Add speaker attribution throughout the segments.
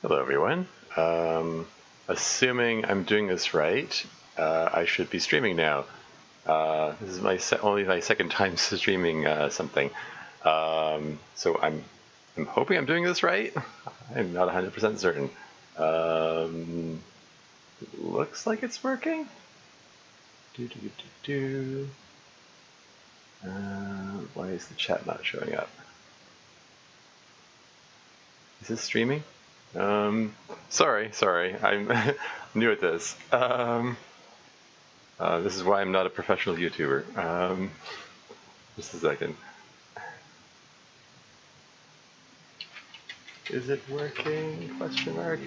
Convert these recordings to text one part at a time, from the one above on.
Speaker 1: Hello, everyone. Assuming I'm doing this right, I should be streaming now. This is my only my second time streaming something, so I'm hoping I'm doing this right. I'm not 100% certain. Looks like it's working. Why is the chat not showing up? Is this streaming? Sorry, I'm new at this. This is why I'm not a professional YouTuber. Just a second. Is it working? Question mark.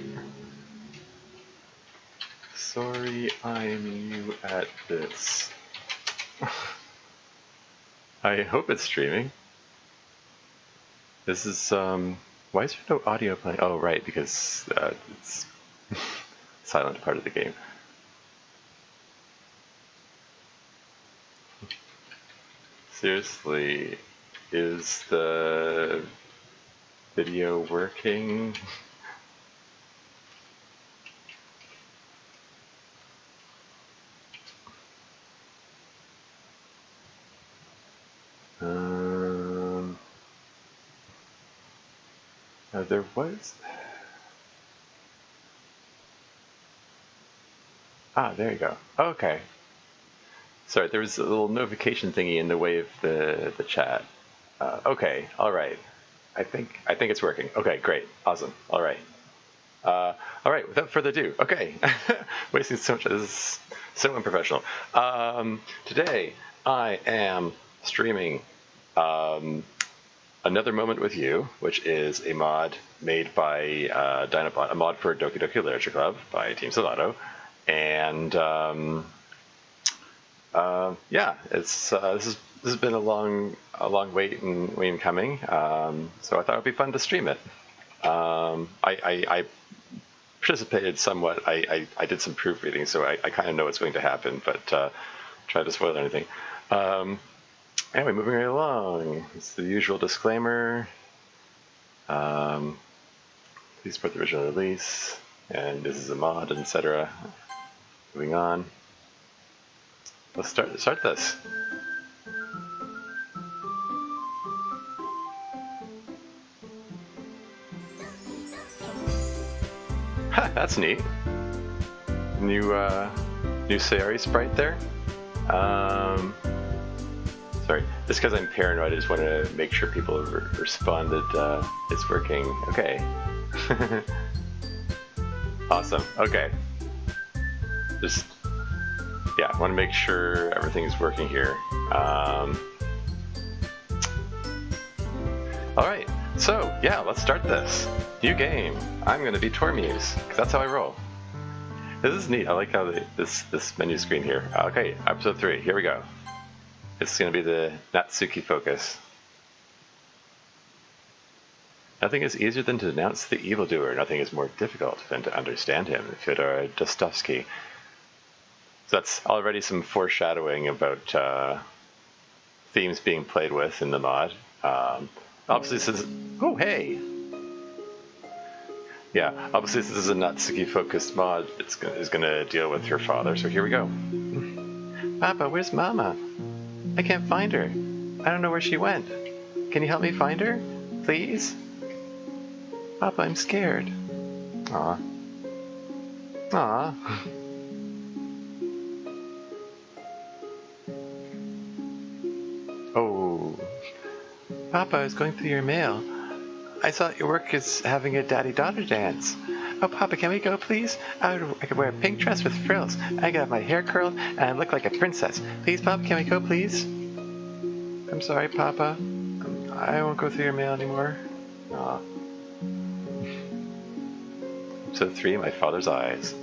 Speaker 1: Sorry, I'm new at this. I hope it's streaming. This is, why is there no audio playing? Oh, right, because it's silent part of the game. Seriously, is the video working? There was... there you go. Okay. Sorry, there was a little notification thingy in the way of the chat. Okay, all right. I think it's working. Okay, great, awesome. All right. All right. Without further ado, okay. Wasting so much. This is so unprofessional. Today I am streaming Another Moment with You, which is a mod made by Dinobot, a mod for Doki Doki Literature Club by Team Solado, and yeah, it's this has been a long wait in coming. So I thought it'd be fun to stream it. I participated somewhat. I did some proofreading, so I kind of know what's going to happen, but try to spoil anything. Anyway, moving right along. It's the usual disclaimer. Please support the original release, and this is a mod, etc. Moving on. Let's start this. Ha, that's neat. New Sayori sprite there. Sorry, just because I'm paranoid, I just want to make sure people respond that it's working. Okay. Awesome. Okay. Just, yeah, I want to make sure everything's working here. All right. So, yeah, let's start this. New game. I'm going to be Tormuse, because that's how I roll. This is neat. I like how this menu screen here. Okay, episode 3. Here we go. It's going to be the Natsuki focus. Nothing is easier than to denounce the evildoer. Nothing is more difficult than to understand him. Fyodor Dostoevsky. So that's already some foreshadowing about themes being played with in the mod. Obviously this is... Oh, hey! Yeah, obviously this is a Natsuki-focused mod. It's going to deal with her father, so here we go. Papa, where's Mama? I can't find her. I don't know where she went. Can you help me find her? Please? Papa, I'm scared. Aw. Aw. Oh. Papa, I was going through your mail. I saw your work is having a daddy-daughter dance. Oh, Papa, can we go, please? I could wear a pink dress with frills. I could have my hair curled, and I look like a princess. Please, Papa, can we go, please? I'm sorry, Papa. I won't go through your mail anymore. Aw. Episode 3, My Father's Eyes.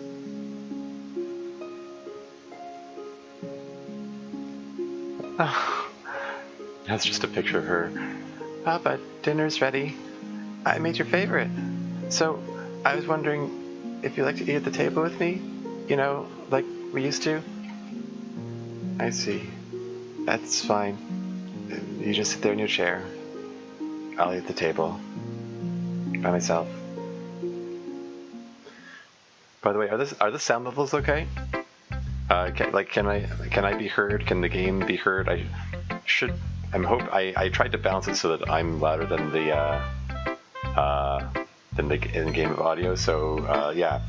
Speaker 1: Oh, that's just a picture of her. Papa, dinner's ready. I made your favorite. So, I was wondering if you'd like to eat at the table with me? You know, like we used to? I see. That's fine. You just sit there in your chair. I'll eat at the table. By myself. By the way, are the sound levels okay? Can I be heard? Can the game be heard? I tried to balance it so that I'm louder than the in-game audio. So yeah,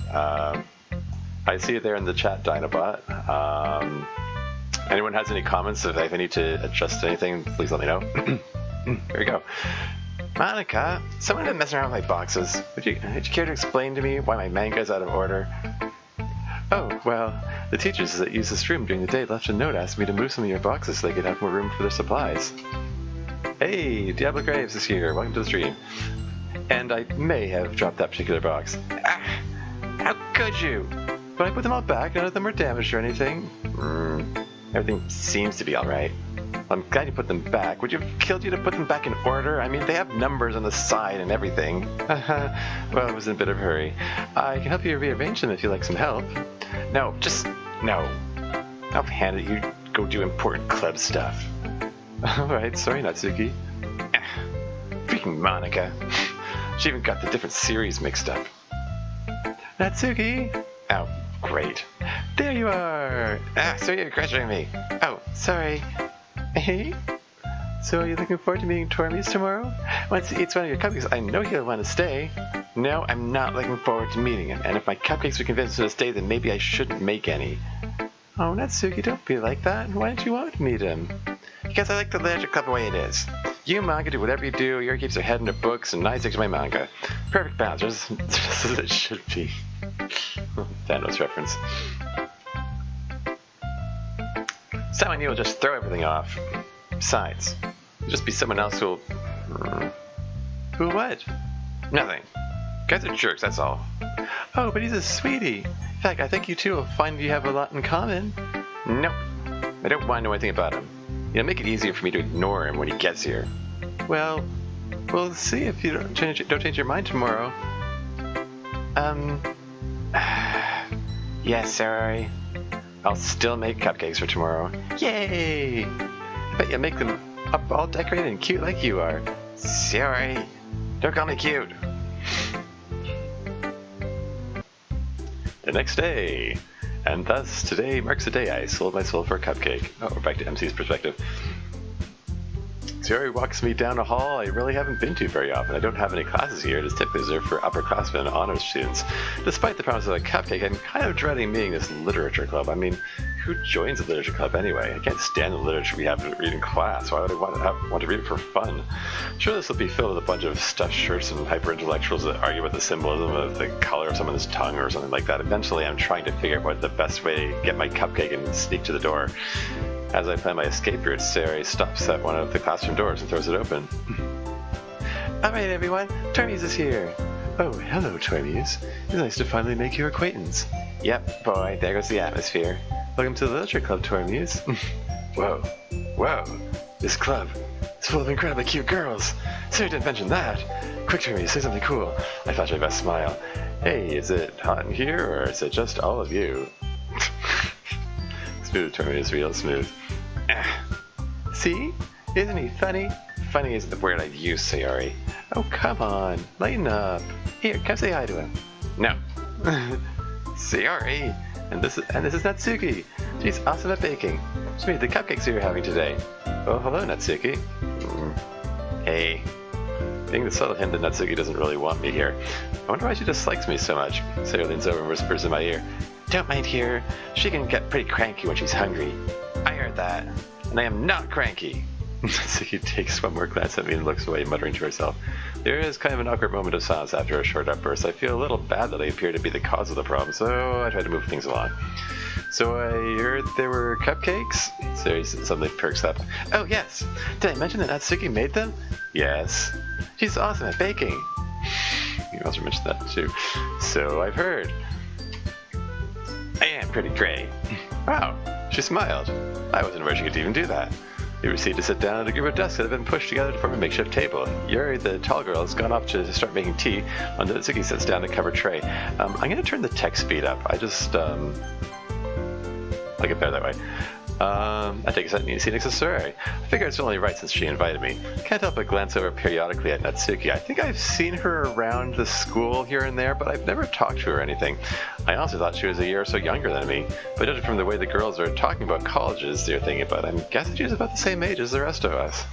Speaker 1: I see it there in the chat, Dinobot. Anyone has any comments? If I need to adjust anything, please let me know. Here we go. Monica, someone had been messing around with my boxes. Would you care to explain to me why my manga's out of order? Oh, well, the teachers that use this room during the day left a note asking me to move some of your boxes so they could have more room for their supplies. Hey, Diablo Graves is here. Welcome to the stream. And I may have dropped that particular box. Ah, how could you? But I put them all back. None of them were damaged or anything. Everything seems to be alright. I'm glad you put them back. Would you have killed you to put them back in order? I mean, they have numbers on the side and everything. Well, I was in a bit of a hurry. I can help you rearrange them if you'd like some help. No, just no. I'll hand it. You go do important club stuff. Alright, sorry, Natsuki. Freaking Monica. She even got the different series mixed up. Natsuki! Oh, great. There you are! So you're crushing me. Oh, sorry. Hey? So are you looking forward to meeting Tormies tomorrow? Once he eats one of your cupcakes, I know he'll want to stay. No, I'm not looking forward to meeting him, and if my cupcakes would convince him to stay, then maybe I shouldn't make any. Oh, Natsuki, don't be like that. Why don't you want to meet him? Because I like the literature club the way it is. You manga do whatever you do, Yuri keeps her head in her books, and I stick to my manga. Perfect balance, just as it should be. Thanos reference. Someone you will just throw everything off. Besides, it'll just be someone else who'll... Who what? Nothing. Guys are jerks, that's all. Oh, but he's a sweetie. In fact, I think you two will find you have a lot in common. Nope. I don't want to know anything about him. It'll make it easier for me to ignore him when he gets here. Well, we'll see if you don't change your mind tomorrow. Yes, sorry. I'll still make cupcakes for tomorrow. Yay! I bet you'll make them up all decorated and cute like you are. Sorry. Don't call me cute. The next day. And thus, today marks the day I sold my soul for a cupcake. Oh, we're back to MC's perspective. Sayori walks me down a hall I really haven't been to very often. I don't have any classes here. It is typically reserved for upperclassmen and honors students. Despite the promise of a cupcake, I'm kind of dreading meeting this literature club. I mean, who joins a literature club anyway? I can't stand the literature we have to read in class. Why would I want to read it for fun? Sure, this will be filled with a bunch of stuffed shirts and hyper-intellectuals that argue about the symbolism of the color of someone's tongue or something like that. Eventually, I'm trying to figure out what the best way to get my cupcake and sneak to the door. As I plan my escape route, Sayori stops at one of the classroom doors and throws it open. Alright everyone, Tormies is here! Oh, hello Tormies. It's nice to finally make your acquaintance. Yep, boy, there goes the atmosphere. Welcome to the Literature Club, Tormies. Whoa, this club is full of incredibly cute girls. Sayori didn't mention that. Quick Tormies, say something cool. I flash my best smile. Hey, is it hot in here, or is it just all of you? Smooth Tormies is real smooth. See? Isn't he funny? Funny isn't the word I'd use, Sayori. Oh, come on. Lighten up. Here, come say hi to him. No. Sayori. And this is Natsuki. She's awesome at baking. She made the cupcakes we were having today. Oh, hello, Natsuki. Hey. Being the subtle hint that Natsuki doesn't really want me here. I wonder why she dislikes me so much. Sayori leans over and whispers in my ear. Don't mind her. She can get pretty cranky when she's hungry. I heard that. And I am not cranky. Natsuki takes one more glance at me and looks away, muttering to herself. There is kind of an awkward moment of silence after a short outburst. I feel a little bad that I appear to be the cause of the problem, so I try to move things along. So I heard there were cupcakes? Sayori suddenly perks up. Oh yes! Did I mention that Natsuki made them? Yes. She's awesome at baking. You also mentioned that too. So I've heard. I am pretty great. Wow, she smiled. I wasn't aware she could even do that. We proceed to sit down at a group of desks that have been pushed together to form a makeshift table. Yuri, the tall girl, has gone off to start making tea, while Natsuki sits down to cover tray. I'm going to turn the text speed up. I just, I'll get better that way. I take a second to see Nix's story. I figure it's only right since she invited me. Can't help but glance over periodically at Natsuki. I think I've seen her around the school here and there, but I've never talked to her or anything. I honestly thought she was a year or so younger than me, but judging from the way the girls are talking about colleges they're thinking about, I'm guessing she's about the same age as the rest of us.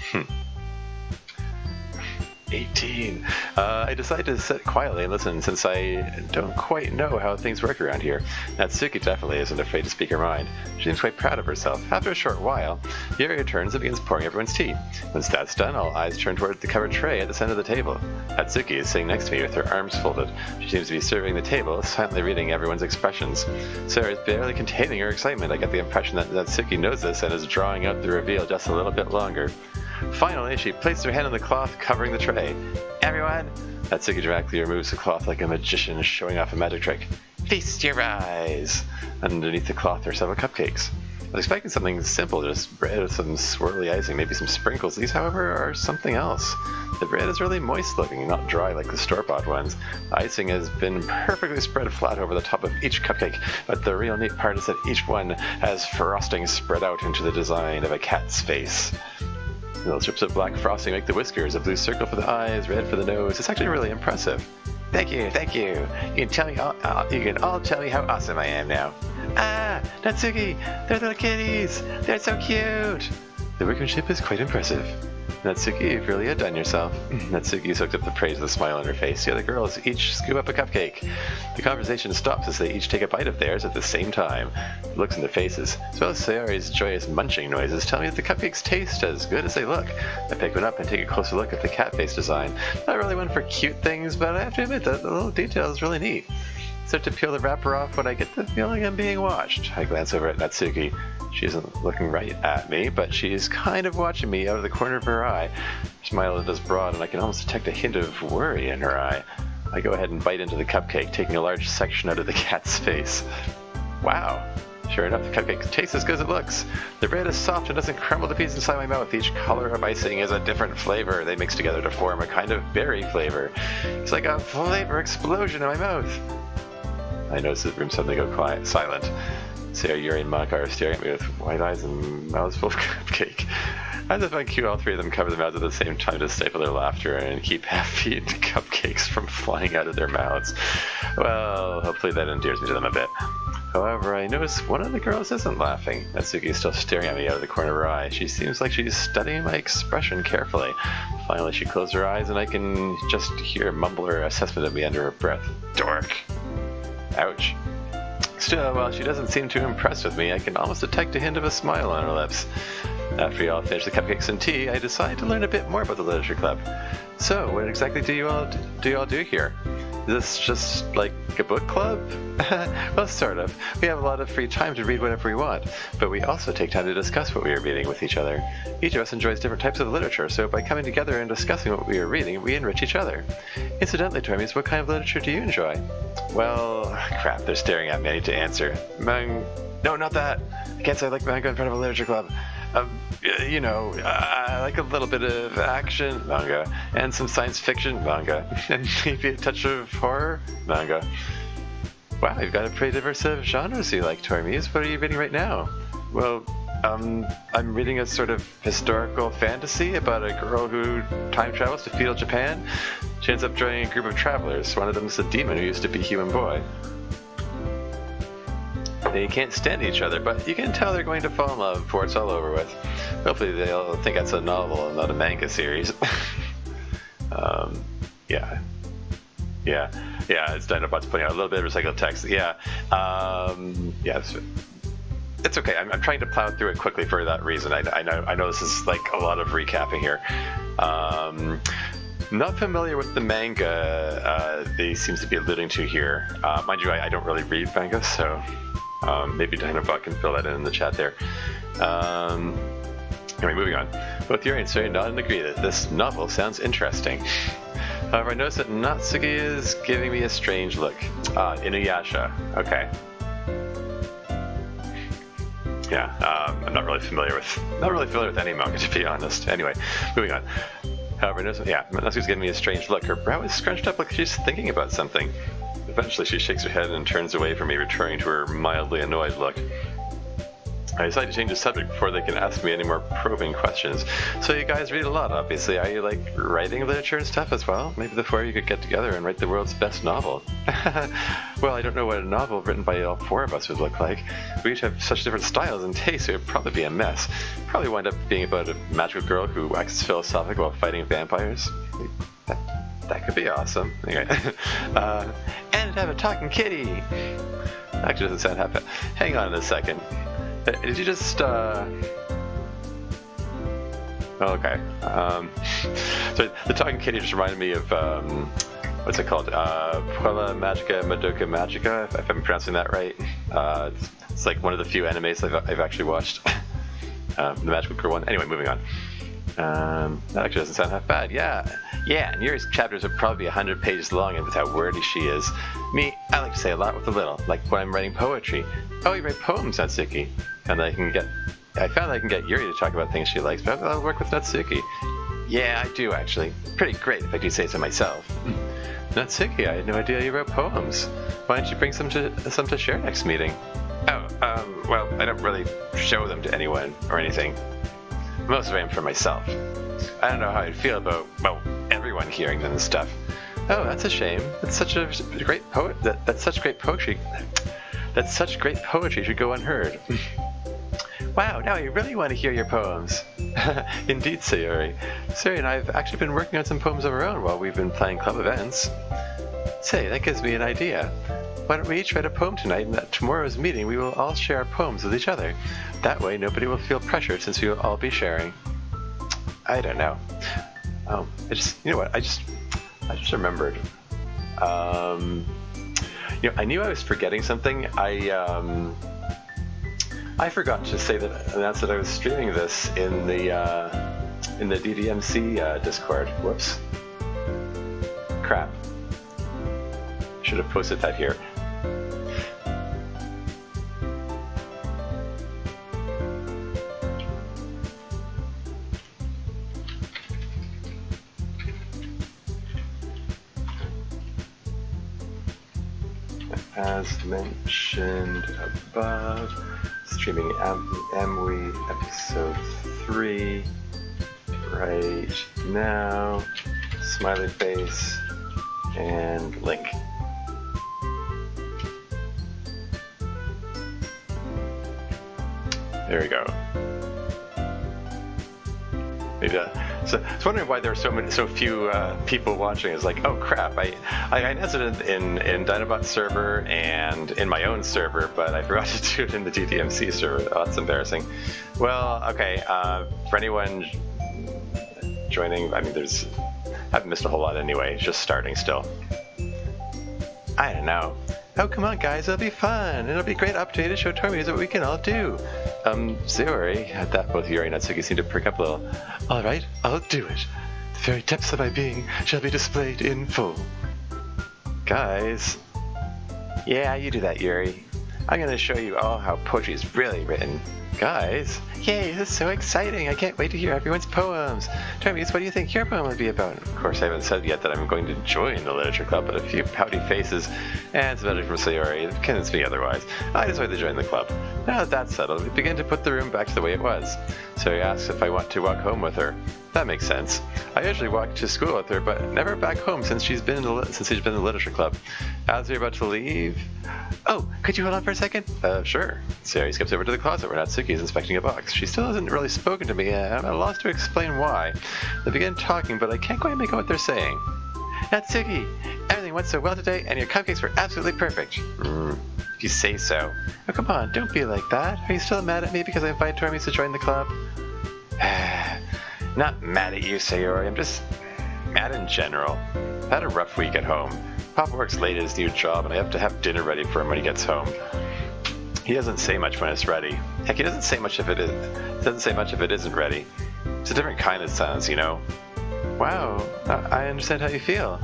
Speaker 1: 18. I decided to sit quietly and listen since I don't quite know how things work around here. Natsuki definitely isn't afraid to speak her mind. She seems quite proud of herself. After a short while, the area turns and begins pouring everyone's tea. Once that's done, all eyes turn toward the covered tray at the center of the table. Natsuki is sitting next to me with her arms folded. She seems to be serving the table, silently reading everyone's expressions. Sarah is barely containing her excitement. I get the impression that Natsuki knows this and is drawing out the reveal just a little bit longer. Finally, she placed her hand on the cloth covering the tray. Everyone! Natsuki directly removes the cloth like a magician showing off a magic trick. Feast your eyes! Underneath the cloth are several cupcakes. I was expecting something simple, just bread with some swirly icing, maybe some sprinkles. These, however, are something else. The bread is really moist looking, not dry like the store-bought ones. The icing has been perfectly spread flat over the top of each cupcake, but the real neat part is that each one has frosting spread out into the design of a cat's face. Little strips of black frosting make the whiskers, a blue circle for the eyes, red for the nose. It's actually really impressive. Thank you, thank you. You can all tell me how awesome I am now. Ah, Natsuki, they're little kitties. They're so cute. The workmanship is quite impressive. Natsuki, you've really outdone yourself. Natsuki soaked up the praise with a smile on her face. The other girls each scoop up a cupcake. The conversation stops as they each take a bite of theirs at the same time. The looks in their faces, as well as Sayori's joyous munching noises, tell me that the cupcakes taste as good as they look. I pick one up and take a closer look at the cat face design. Not really one for cute things, but I have to admit that the little detail is really neat. I start to peel the wrapper off when I get the feeling I'm being watched. I glance over at Natsuki. She isn't looking right at me, but she's kind of watching me out of the corner of her eye. Her smile is broad, and I can almost detect a hint of worry in her eye. I go ahead and bite into the cupcake, taking a large section out of the cat's face. Wow! Sure enough, the cupcake tastes as good as it looks. The bread is soft and doesn't crumble to pieces inside my mouth. Each color of icing is a different flavor. They mix together to form a kind of berry flavor. It's like a flavor explosion in my mouth. I notice the room suddenly go silent. Sarah, Yuri, and Monica are staring at me with wide eyes and mouths full of cupcake. As if on cue, all three of them cover their mouths at the same time to stifle their laughter and keep half-eaten cupcakes from flying out of their mouths. Well, hopefully that endears me to them a bit. However, I notice one of the girls isn't laughing. Natsuki is still staring at me out of the corner of her eye. She seems like she's studying my expression carefully. Finally, she closed her eyes, and I can just hear her mumble her assessment of me under her breath. Dork. Ouch. Still, while she doesn't seem too impressed with me, I can almost detect a hint of a smile on her lips. After we all finish the cupcakes and tea, I decide to learn a bit more about the literature club. So, what exactly do you all do here? Is this just like a book club? Well, sort of. We have a lot of free time to read whatever we want, but we also take time to discuss what we are reading with each other. Each of us enjoys different types of literature, so by coming together and discussing what we are reading, we enrich each other. Incidentally, Tormies, what kind of literature do you enjoy? Well, crap, they're staring at me. I need to answer. No, not that. I can't say I like manga in front of a literature club. I like a little bit of action manga, and some science fiction manga, and maybe a touch of horror manga. Wow, you've got a pretty diverse set of genres you like, Tormies. What are you reading right now? Well, I'm reading a sort of historical fantasy about a girl who time travels to feudal Japan. She ends up joining a group of travelers. One of them is a demon who used to be a human boy. They can't stand each other, but you can tell they're going to fall in love before it's all over with. Hopefully they'll think that's a novel and not a manga series. Yeah, it's Dinobot's putting out a little bit of recycled text. It's okay. I'm trying to plow through it quickly for that reason. I know this is like a lot of recapping here. Not familiar with the manga they seems to be alluding to here. Mind you, I don't really read manga, so maybe Dinobot can fill that in the chat there. Anyway, moving on. Both Yuri and Sarah nod and agree that this novel sounds interesting. However, I notice that Natsuki is giving me a strange look. Inuyasha. Okay. Yeah, I'm not really familiar with any manga, to be honest. Anyway, moving on. However, Natsuki's giving me a strange look. Her brow is scrunched up like she's thinking about something. Eventually, she shakes her head and turns away from me, returning to her mildly annoyed look. I decided to change the subject before they can ask me any more probing questions. So you guys read a lot, obviously. Are you, like, writing literature and stuff as well? Maybe the four of you could get together and write the world's best novel. Well, I don't know what a novel written by all four of us would look like. We each have such different styles and tastes, it would probably be a mess. Probably wind up being about a magical girl who waxes philosophical while fighting vampires. That could be awesome. Anyway. And have a talking kitty! Actually doesn't sound half bad. Hang on a second. Did you just, okay. So the talking kitty just reminded me of, what's it called? Puella Magica Madoka Magica, if I'm pronouncing that right. It's like one of the few animes I've actually watched. The Magical Girl one. Anyway, moving on. That actually doesn't sound half bad. Yeah, and Yuri's chapters are probably 100 pages long, and with how wordy she is. Me, I like to say a lot with a little, like when I'm writing poetry. Oh, you write poems, Natsuki. And I found I can get Yuri to talk about things she likes, but I'll work with Natsuki. Yeah, I do actually. Pretty great, if I do say so myself. Natsuki, I had no idea you wrote poems. Why don't you bring some to share next meeting? Oh, well, I don't really show them to anyone or anything. Most of them for myself. I don't know how I'd feel about, well, everyone hearing them and stuff. Oh, that's a shame. That's such a great poet. That's such great poetry. That's such great poetry should go unheard. Wow, now I really want to hear your poems. Indeed, Sayori. Sayori and I have actually been working on some poems of our own while we've been playing club events. Say, that gives me an idea. Why don't we each write a poem tonight, and at tomorrow's meeting we will all share our poems with each other. That way nobody will feel pressured since we will all be sharing. I don't know. You know what, I just remembered. I knew I was forgetting something. I forgot to announce that I was streaming this in the DDMC Discord. Whoops. Crap. Should have posted that here. As mentioned above, streaming Amway episode 3 right now. Smiley face and link. There we go. So I was wondering why there are so few people watching. It's like, oh crap! I announced it in Dinobot server and in my own server, but I forgot to do it in the DDMC server. Oh, that's embarrassing. Well, okay. For anyone joining, I haven't missed a whole lot anyway. It's just starting still. I don't know. Oh, come on, guys, it'll be fun. It'll be a great opportunity to show Tormies what we can all do. Sayori, at that both Yuri and Natsuki seemed to prick up a little. All right, I'll do it. The very depths of my being shall be displayed in full. Guys. Yeah, you do that, Yuri. I'm going to show you all how poetry is really written. Guys. Yay, this is so exciting. I can't wait to hear everyone's poems. Tormies, what do you think your poem would be about? Of course, I haven't said yet that I'm going to join the literature club, but a few pouty faces and some letters from Sayori convinced me otherwise. I decided to join the club. Now that that's settled, we begin to put the room back to the way it was. Sayori asks if I want to walk home with her. That makes sense. I usually walk to school with her, but never back home since she's been in the literature club. As we're about to leave... Oh, could you hold on for a second? Sure. Sayori skips over to the closet where Natsuki is inspecting a box. She still hasn't really spoken to me, and I'm at a loss to explain why. They begin talking, but I can't quite make out what they're saying. Natsuki, everything went so well today, and your cupcakes were absolutely perfect. If you say so. Oh, come on, don't be like that. Are you still mad at me because I invited Tormies to join the club? Not mad at you, Sayori. I'm just mad in general. I've had a rough week at home. Papa works late at his new job, and I have to have dinner ready for him when he gets home. He doesn't say much when it's ready. Heck, he doesn't say much if it isn't ready. It's a different kind of silence, you know. Wow, I understand how you feel.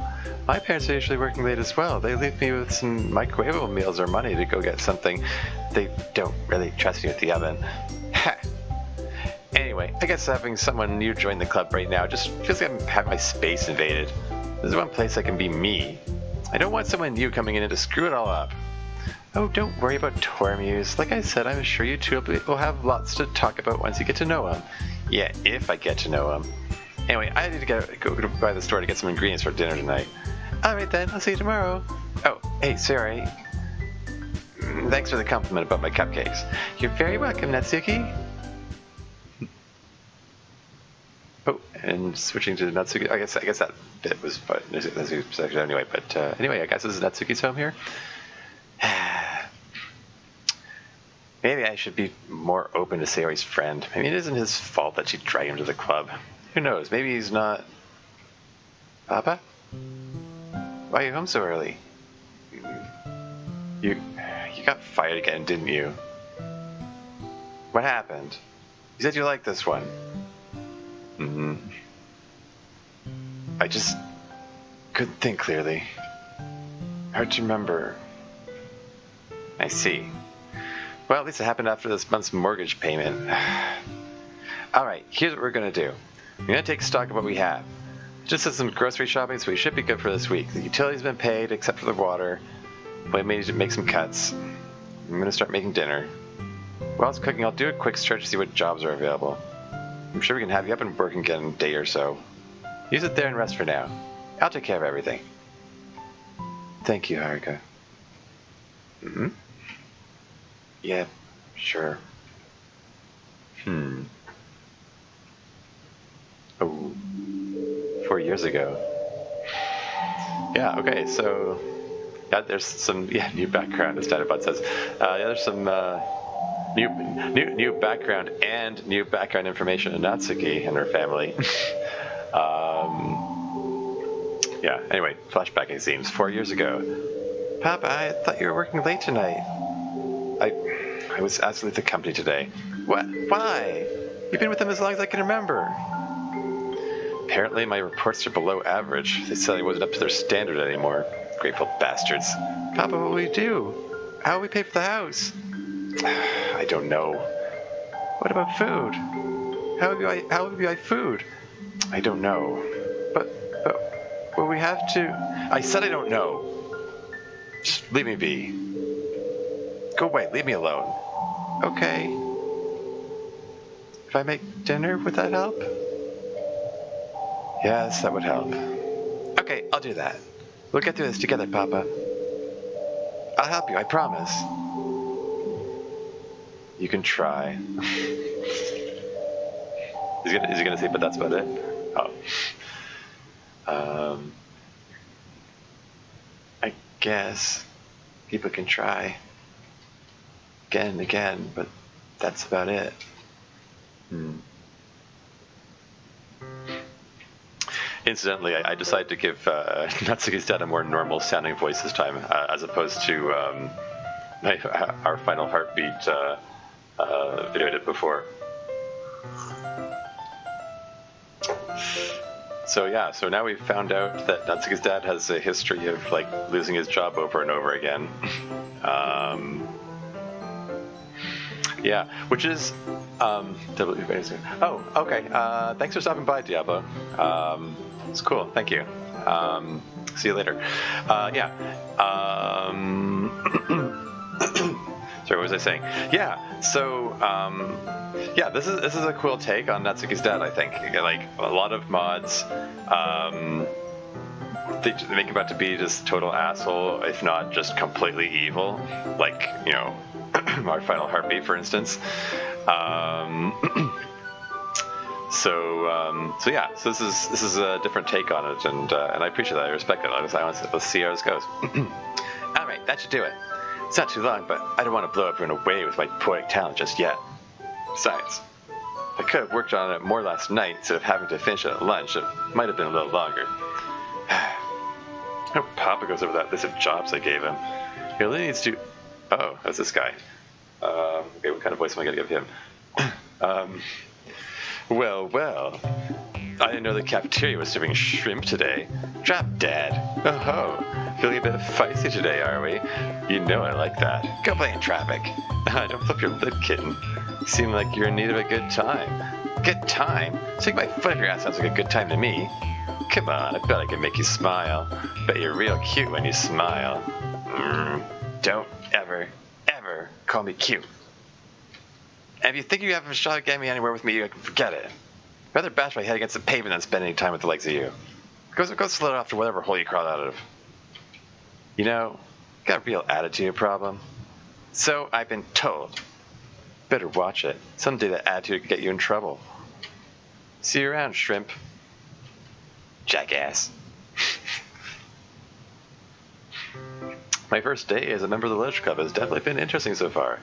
Speaker 1: My parents are usually working late as well. They leave me with some microwavable meals or money to go get something. They don't really trust me with the oven. Ha! Anyway, I guess having someone new join the club right now just feels like I'm having my space invaded. There's one place I can be me. I don't want someone new coming in to screw it all up. Oh, don't worry about Tormuse. Like I said, I'm sure you two will have lots to talk about once you get to know him. Yeah, if I get to know him. Anyway, I need to go by the store to get some ingredients for dinner tonight. Alright then, I'll see you tomorrow. Oh, hey, sorry. Thanks for the compliment about my cupcakes. You're very welcome, Natsuki. Oh, and switching to Natsuki. I guess that bit was Natsuki's section anyway. But anyway, I guess this is Natsuki's home here. Maybe I should be more open to Sayori's friend. Maybe it isn't his fault that she dragged him to the club. Who knows? Maybe he's not. Papa? Why are you home so early? You got fired again, didn't you? What happened? You said you liked this one. I just couldn't think clearly. Hard to remember. I see. Well, at least it happened after this month's mortgage payment. Alright, here's what we're gonna do. We're gonna take stock of what we have. Just did some grocery shopping, so we should be good for this week. The utilities have been paid, except for the water. We may need to make some cuts. I'm gonna start making dinner. While it's cooking, I'll do a quick search to see what jobs are available. I'm sure we can have you up and working again in a day or so. Use it there and rest for now. I'll take care of everything. Thank you, Haruka. Yeah, sure. Oh, 4 years ago. Yeah, okay, so there's some new background, as Dinobot says. There's some new background and new background information on Natsuki and her family. Anyway, flashbacking scenes 4 years ago. Papa, I thought you were working late tonight. I was asked to leave the company today. What? Why? You've been with them as long as I can remember. Apparently my reports are below average. They said I wasn't up to their standard anymore. Grateful bastards. Papa, what will we do? How will we pay for the house? I don't know. What about food? How will we buy food? I don't know. But will we have to... I said I don't know. Just leave me be. Go away, leave me alone. Okay. If I make dinner, would that help? Yes, that would help. Okay, I'll do that. We'll get through this together, Papa. I'll help you, I promise. You can try. Is he gonna say, but that's about it? Oh. I guess people can try again and again, but that's about it. Incidentally, I decided to give Natsuki's dad a more normal sounding voice this time, as opposed to our Final Heartbeat video I did before. So now we've found out that Natsuki's dad has a history of losing his job over and over again. Which is oh, okay. Thanks for stopping by, Diablo. It's cool. Thank you. See you later. Sorry, what was I saying? This is a cool take on Natsuki's dad, I think. A lot of mods, they make him out to be just total asshole, if not just completely evil. Our Final Heartbeat, for instance. So this is a different take on it, and I appreciate that. I respect it. Let's see how this goes. All right, that should do it. It's not too long, but I don't want to blow everyone away with my poetic talent just yet. Besides, I could have worked on it more last night instead of having to finish it at lunch. It might have been a little longer. I hope Papa goes over that list of jobs I gave him. He really needs to... Oh, that's this guy. Okay, what kind of voice am I going to give him? Well. I didn't know the cafeteria was serving shrimp today. Drop Dad. Oh, feeling a bit feisty today, are we? You know I like that. Go play in traffic. Don't flip your lid, kitten. You seem like you're in need of a good time. Good time? Stick my foot up your ass sounds like a good time to me. Come on, I bet I can make you smile. Bet you're real cute when you smile. Don't ever
Speaker 2: ever call me cute. And if you think you have a shot at getting me anywhere with me, you can forget it. I'd rather bash my head against the pavement than spend any time with the likes of you. Go slid off to whatever hole you crawled out of. You know, you got a real attitude problem. So I've been told. Better watch it. Someday that attitude could get you in trouble. See you around, shrimp. Jackass. My first day as a member of the Literature Club has definitely been interesting so far.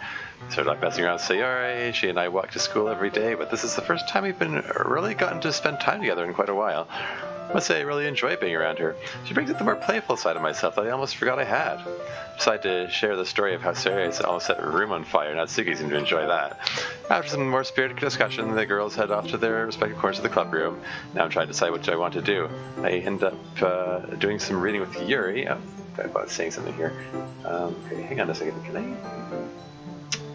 Speaker 2: Started off messing around with Sayori. She and I walk to school every day, but this is the first time we've been really gotten to spend time together in quite a while. I must say I really enjoy being around her. She brings out the more playful side of myself that I almost forgot I had. Decided to share the story of how Sayori almost set her room on fire, and Natsuki seemed to enjoy that. After some more spirited discussion, the girls head off to their respective corners of the club room. Now I'm trying to decide what I want to do. I end up doing some reading with Yuri. I'm about saying something here. Okay, hang on a second. Can I?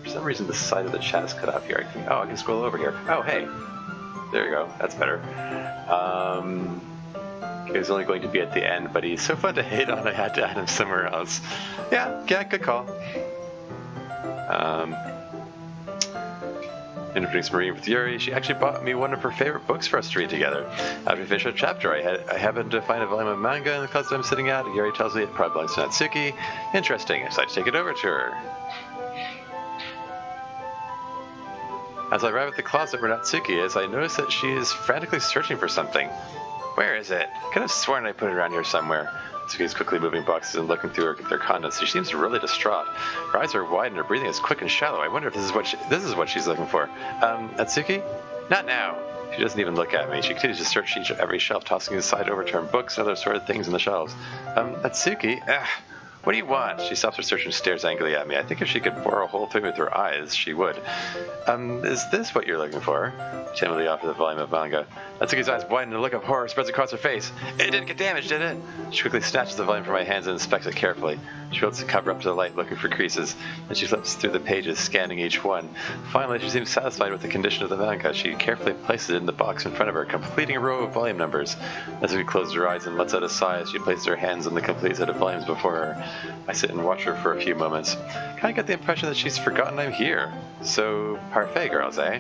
Speaker 2: For some reason, the side of the chat is cut off here. I can scroll over here. Oh, hey. There you go. That's better. He was only going to be at the end, but he's so fun to hate on, I had to add him somewhere else. Yeah, good call. Ended up doing some reading with Yuri. She actually bought me one of her favorite books for us to read together. After we finished a chapter, I happened to find a volume of manga in the closet I'm sitting at. Yuri tells me it probably belongs to Natsuki. Interesting. I decided to take it over to her. As I arrive at the closet where Natsuki is, I notice that she is frantically searching for something. Where is it? I could have sworn I put it around here somewhere. Natsuki is quickly moving boxes and looking through their contents. She seems really distraught. Her eyes are wide and her breathing is quick and shallow. I wonder if this is what she's looking for. Natsuki? Not now. She doesn't even look at me. She continues to search every shelf, tossing aside overturned books and other assorted things in the shelves. Natsuki? What do you want? She stops her search and stares angrily at me. I think if she could bore a hole through me with her eyes, she would. Is this what you're looking for? She timidly offered the volume of manga. Natsuki's eyes widen and a look of horror spreads across her face. It didn't get damaged, did it? She quickly snatches the volume from my hands and inspects it carefully. She holds the cover up to the light, looking for creases. Then she flips through the pages, scanning each one. Finally, she seems satisfied with the condition of the manga. She carefully places it in the box in front of her, completing a row of volume numbers. Natsuki closes her eyes and lets out a sigh as she places her hands on the complete set of volumes before her. I sit and watch her for a few moments. Kinda get the impression that she's forgotten I'm here. So, parfait, girls, eh?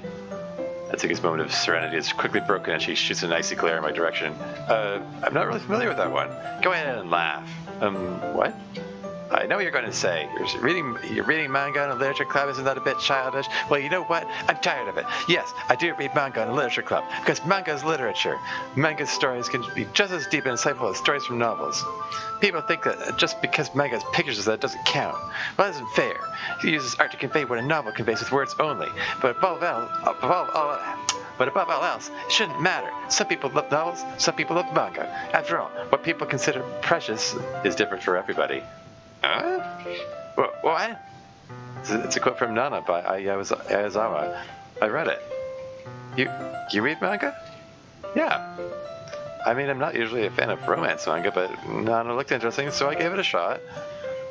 Speaker 2: Natsuki's moment of serenity is quickly broken and she shoots an icy glare in my direction. I'm not really familiar with that one. Go ahead and laugh. What? I know what you're going to say. You're reading manga in a literature club. Isn't that a bit childish? Well, you know what? I'm tired of it. Yes, I do read manga in a literature club because manga is literature. Manga stories can be just as deep and insightful as stories from novels. People think that just because manga has pictures that doesn't count. Well, that isn't fair. It uses art to convey what a novel conveys with words only. But above all else, it shouldn't matter. Some people love novels, some people love manga. After all, what people consider precious is different for everybody. What? It's a quote from Nana by Ayazawa. I read it. You read manga? Yeah. I mean, I'm not usually a fan of romance manga, but Nana looked interesting, so I gave it a shot.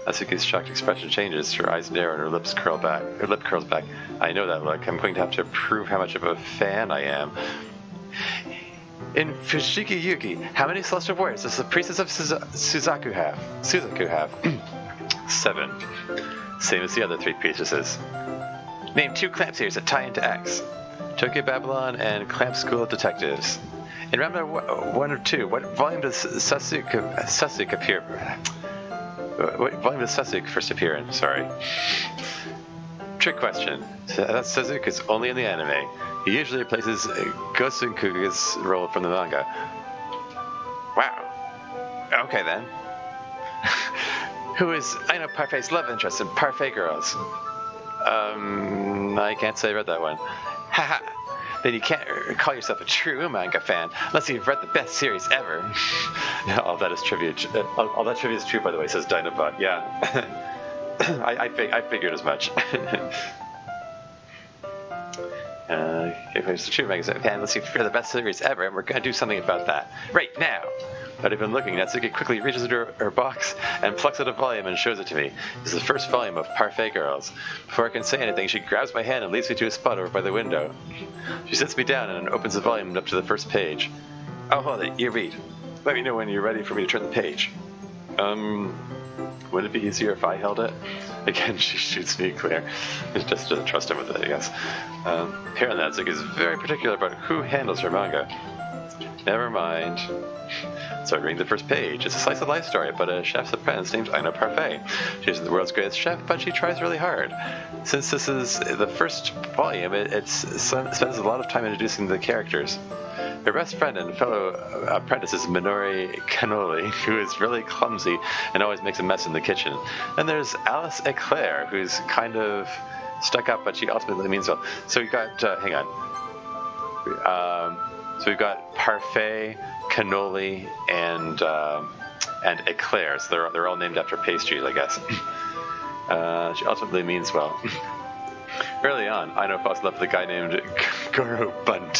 Speaker 2: Natsuki's shocked expression changes. Her eyes narrow and her lip curls back. I know that look. I'm going to have to prove how much of a fan I am. In Fushigi Yuki, how many celestial warriors does the priestess of Suzaku have? 7. Same as the other 3 priestesses. Name 2 clamp series that tie into X. Tokyo Babylon and Clamp School of Detectives. In round 1 or 2, what volume does Sasuke appear? What volume does Sasuke first appear in? Sorry. Trick question. Sasuke is only in the anime. He usually replaces Gosenkuga's role from the manga. Wow. Okay then. Who is Aino Parfait's love interest in Parfait Girls? I can't say I read that one. Haha. Then you can't call yourself a true manga fan unless you've read the best series ever. All that is trivia. All that trivia is true, by the way, says Dinobot. Yeah. I figured as much. If it's a true manga fan, let's see if you're the best series ever, and we're going to do something about that right now. But I've been looking. Natsuki quickly reaches into her box and plucks out a volume and shows it to me. This is the first volume of Parfait Girls. Before I can say anything, she grabs my hand and leads me to a spot over by the window. She sits me down and opens the volume up to the first page. I'll hold it. You read. Let me know when you're ready for me to turn the page. Would it be easier if I held it? Again, she shoots me clear. Just doesn't trust him with it, I guess. Apparently Natsuki is very particular about who handles her manga. Never mind. So reading the first page. It's a slice of life story about a chef's apprentice named Aino Parfait. She's the world's greatest chef, but she tries really hard. Since this is the first volume, it spends a lot of time introducing the characters. Her best friend and fellow apprentice is Minori Cannoli, who is really clumsy and always makes a mess in the kitchen. And there's Alice Eclair, who's kind of stuck up, but she ultimately means well. So we got, hang on. So we've got Parfait, Cannoli, and Eclair. So they're all named after pastries, I guess. She ultimately means well. Early on, Aino falls in love with a guy named Goro Bunt,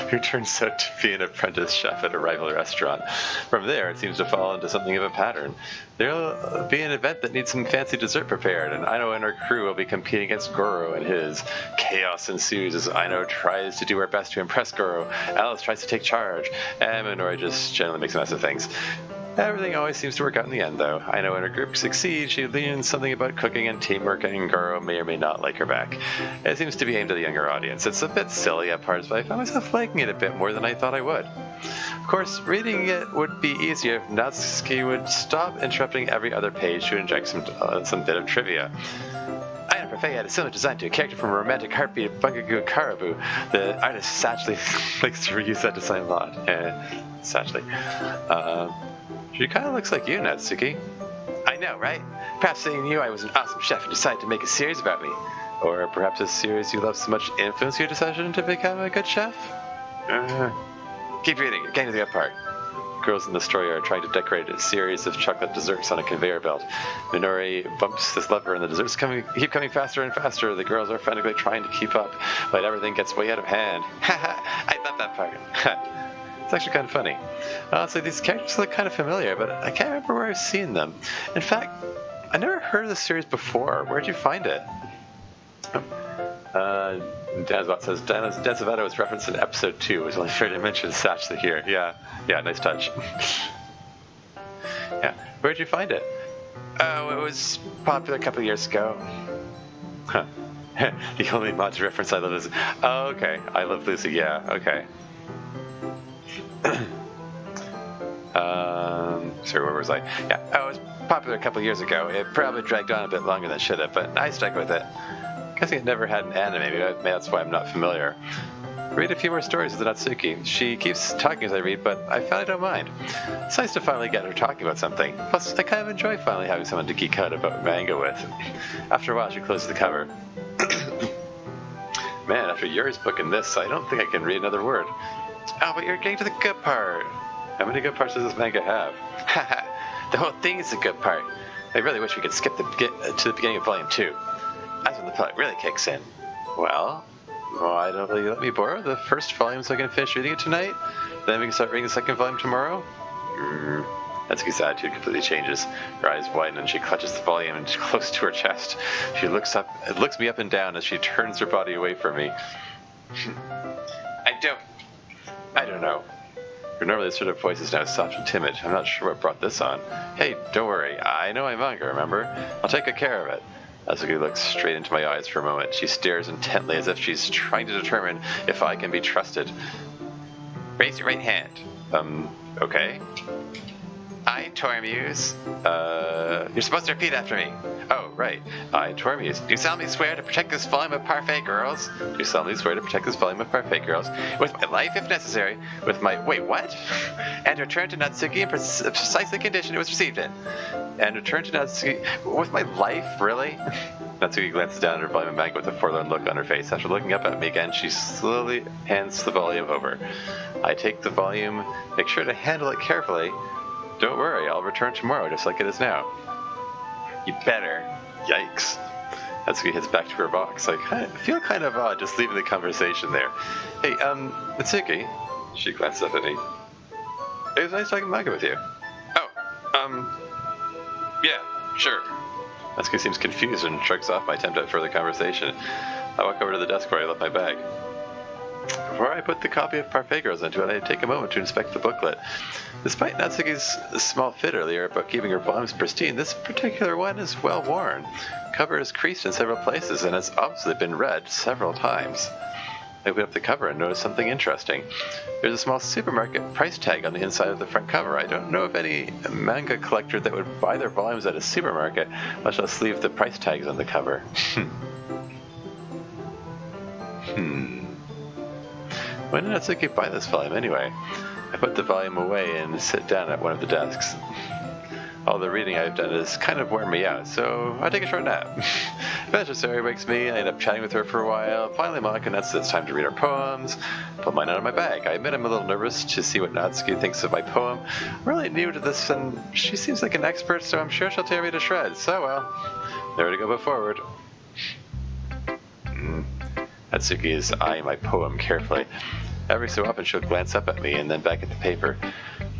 Speaker 2: who turns out to be an apprentice chef at a rival restaurant. From there, it seems to fall into something of a pattern. There'll be an event that needs some fancy dessert prepared, and Aino and her crew will be competing against Goro and his. Chaos ensues as Aino tries to do her best to impress Goro. Alice tries to take charge, and Minori just generally makes a mess of things. Everything always seems to work out in the end, though. Aino and her group succeed. She learns something about cooking and teamwork, and Goro may or may not like her back. It seems to be aimed at a younger audience. It's a bit silly at parts, but I found myself liking it a bit more than I thought I would. Of course, reading it would be easier if Natsuki would stop interrupting every other page to inject some bit of trivia. Aino Parfait had a similar design to a character from a romantic heartbeat of Bungaku Karabu. The artist Satchley likes to reuse that design a lot. Satchley. She kind of looks like you, Natsuki. I know, right? Perhaps they knew I was an awesome chef and decided to make a series about me. Or perhaps a series you love so much influenced your decision to become a good chef? Keep reading, you're getting to the good part. Girls in the story are trying to decorate a series of chocolate desserts on a conveyor belt. Minori bumps this lever and the desserts keep coming faster and faster. The girls are frantically trying to keep up, but everything gets way out of hand. Haha, I love that part. It's actually kind of funny. Honestly, these characters look kind of familiar, but I can't remember where I've seen them. In fact, I never heard of this series before. Where'd you find it? Dinobot says, Denzovato was referenced in episode 2. It was only fair to mention Satchley here. Yeah, nice touch. Yeah, where'd you find it? Oh, it was popular a couple of years ago. Huh. The only mod reference I love is, oh, okay, I Love Lucy, yeah, okay. Sorry, where was I? Yeah, it was popular a couple of years ago. It probably dragged on a bit longer than it should have, but I stuck with it. Guessing it never had an anime, maybe that's why I'm not familiar. Read a few more stories with Natsuki. She keeps talking as I read, but I finally don't mind. It's nice to finally get her talking about something. Plus, I kind of enjoy finally having someone to geek out about manga with. After a while, she closes the cover. Man, after Yuri's book and this, I don't think I can read another word. Oh, but you're getting to the good part. How many good parts does this manga have? Haha, the whole thing is the good part. I really wish we could skip to the beginning of Volume 2. That's when the plot really kicks in. Well, why don't you let me borrow the first volume so I can finish reading it tonight? Then we can start reading the second volume tomorrow? Natsuki's attitude completely changes. Her eyes widen and she clutches the volume and close to her chest. She looks me up and down as she turns her body away from me. I don't know. Her normally sort of voice is now soft and timid. I'm not sure what brought this on. Hey, don't worry. I know I'm manga, remember? I'll take good care of it. Natsuki looks straight into my eyes for a moment. She stares intently as if she's trying to determine if I can be trusted. Raise your right hand. Okay. I, Tormuse. You're supposed to repeat after me. Oh, right. I, Tormuse. Do solemnly swear to protect this volume of Parfait, girls. Do solemnly swear to protect this volume of Parfait, girls. With my life, if necessary. With my... Wait, what? And return to Natsuki in precisely the condition it was received in. And return to Natsuki... With my life? Really? Natsuki glances down at her volume of manga with a forlorn look on her face. After looking up at me again, she slowly hands the volume over. I take the volume, make sure to handle it carefully. Don't worry, I'll return tomorrow just like it is now. You better. Yikes. Natsuki heads back to her box. I feel kind of odd just leaving the conversation there. Hey, Natsuki. She glances up at me. It was nice talking manga with you. Oh, yeah, sure. Natsuki seems confused and shrugs off my attempt at further conversation. I walk over to the desk where I left my bag. Before I put the copy of Parfait Girls into it, I take a moment to inspect the booklet. Despite Natsuki's small fit earlier about keeping her volumes pristine, this particular one is well worn. Cover is creased in several places and has obviously been read several times. I open up the cover and notice something interesting. There's a small supermarket price tag on the inside of the front cover. I don't know of any manga collector that would buy their volumes at a supermarket, much less leave the price tags on the cover. When did Natsuki buy this volume anyway? I put the volume away and sit down at one of the desks. All the reading I've done has kind of worn me out, so I take a short nap. Eventually Sari wakes me, I end up chatting with her for a while. Finally Monica and it's time to read our poems. Put mine out of my bag. I admit I'm a little nervous to see what Natsuki thinks of my poem. I'm really new to this and she seems like an expert, so I'm sure she'll tear me to shreds. So well, there to go but forward. Natsuki is eyeing my poem carefully. Every so often she'll glance up at me and then back at the paper.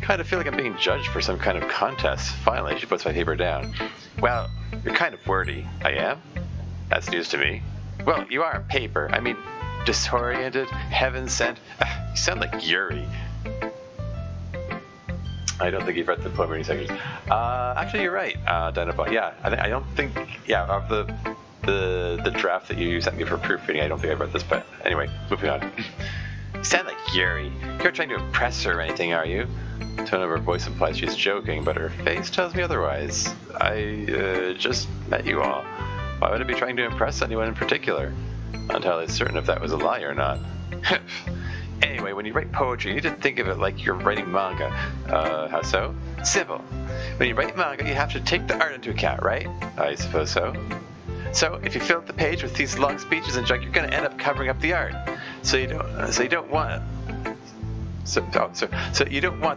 Speaker 2: Kind of feel like I'm being judged for some kind of contest. Finally, she puts my paper down. Well, you're kind of wordy. I am? That's news to me. Well, you are on paper. I mean, disoriented, heaven sent. You sound like Yuri. I don't think you've read the poem in any sections. Actually, you're right, Dinobot. Yeah, I don't think. Yeah, of the draft that you sent me for proofreading, I don't think I've read this. But anyway, moving on. You sound like Yuri. You're trying to impress her or anything, are you? The tone of her voice implies she's joking, but her face tells me otherwise. I just met you all. Why would I be trying to impress anyone in particular? Not entirely certain if that was a lie or not. Anyway, when you write poetry, you need to think of it like you're writing manga. How so? Simple. When you write manga, you have to take the art into account, right? I suppose so. So, if you fill up the page with these long speeches and junk, you're going to end up covering up the art. So you don't want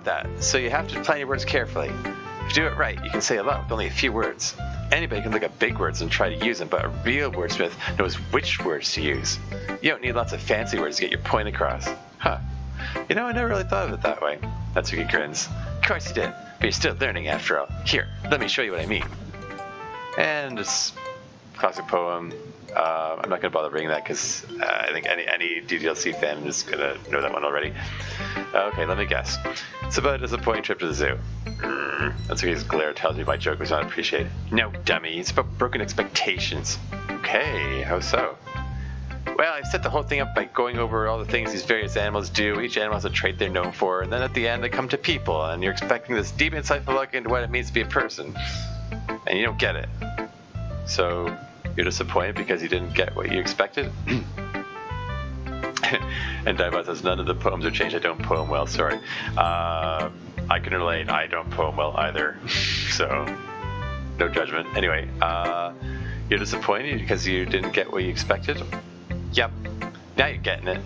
Speaker 2: that. So you have to plan your words carefully. If you do it right, you can say a lot with only a few words. Anybody can look at big words and try to use them, but a real wordsmith knows which words to use. You don't need lots of fancy words to get your point across. Huh. You know, I never really thought of it that way. Natsuki grins. Of course you did, but you're still learning after all. Here, let me show you what I mean. And it's a classic poem. I'm not going to bother reading that because I think any DDLC fan is going to know that one already. Okay, let me guess. It's about a disappointing trip to the zoo. Natsuki's glare tells me my joke was not appreciated. No, dummy. It's about broken expectations. Okay, how so? Well, I've set the whole thing up by going over all the things these various animals do. Each animal has a trait they're known for, and then at the end they come to people, and you're expecting this deep insightful look into what it means to be a person. And you don't get it. So you're disappointed because you didn't get what you expected? And Dinobot says, none of the poems are changed. I don't poem well, sorry. I can relate. I don't poem well either. So, no judgment. Anyway, you're disappointed because you didn't get what you expected? Yep. Now you're getting it.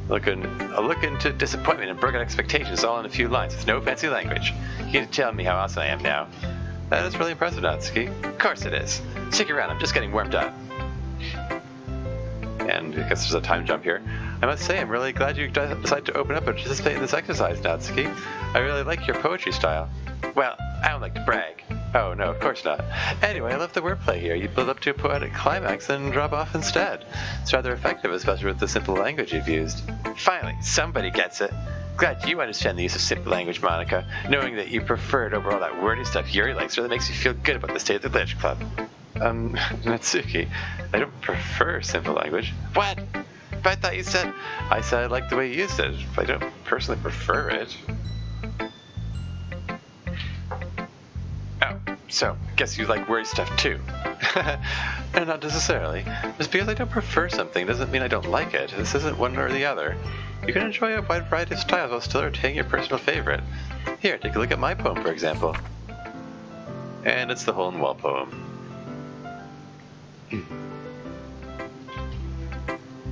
Speaker 2: A look into disappointment and broken expectations all in a few lines with no fancy language. You can tell me how awesome I am now. That is really impressive, Natsuki. Of course it is. Stick around, I'm just getting warmed up. And I guess there's a time jump here. I must say, I'm really glad you decided to open up and participate in this exercise, Natsuki. I really like your poetry style. Well, I don't like to brag. Oh, no, of course not. Anyway, I love the wordplay here. You build up to a poetic climax and drop off instead. It's rather effective, especially with the simple language you've used. Finally, somebody gets it. Glad you understand the use of simple language, Monica. Knowing that you prefer it over all that wordy stuff Yuri likes really makes you feel good about the state of the Literature Club. Natsuki, I don't prefer simple language. What? But I thought you said... I said I like the way you used it, but I don't personally prefer it. Oh, so, guess you like wordy stuff too. No, not necessarily. Just because I don't prefer something doesn't mean I don't like it. This isn't one or the other. You can enjoy a wide variety of styles while still retaining your personal favorite. Here, take a look at my poem, for example. And it's the hole in the wall poem.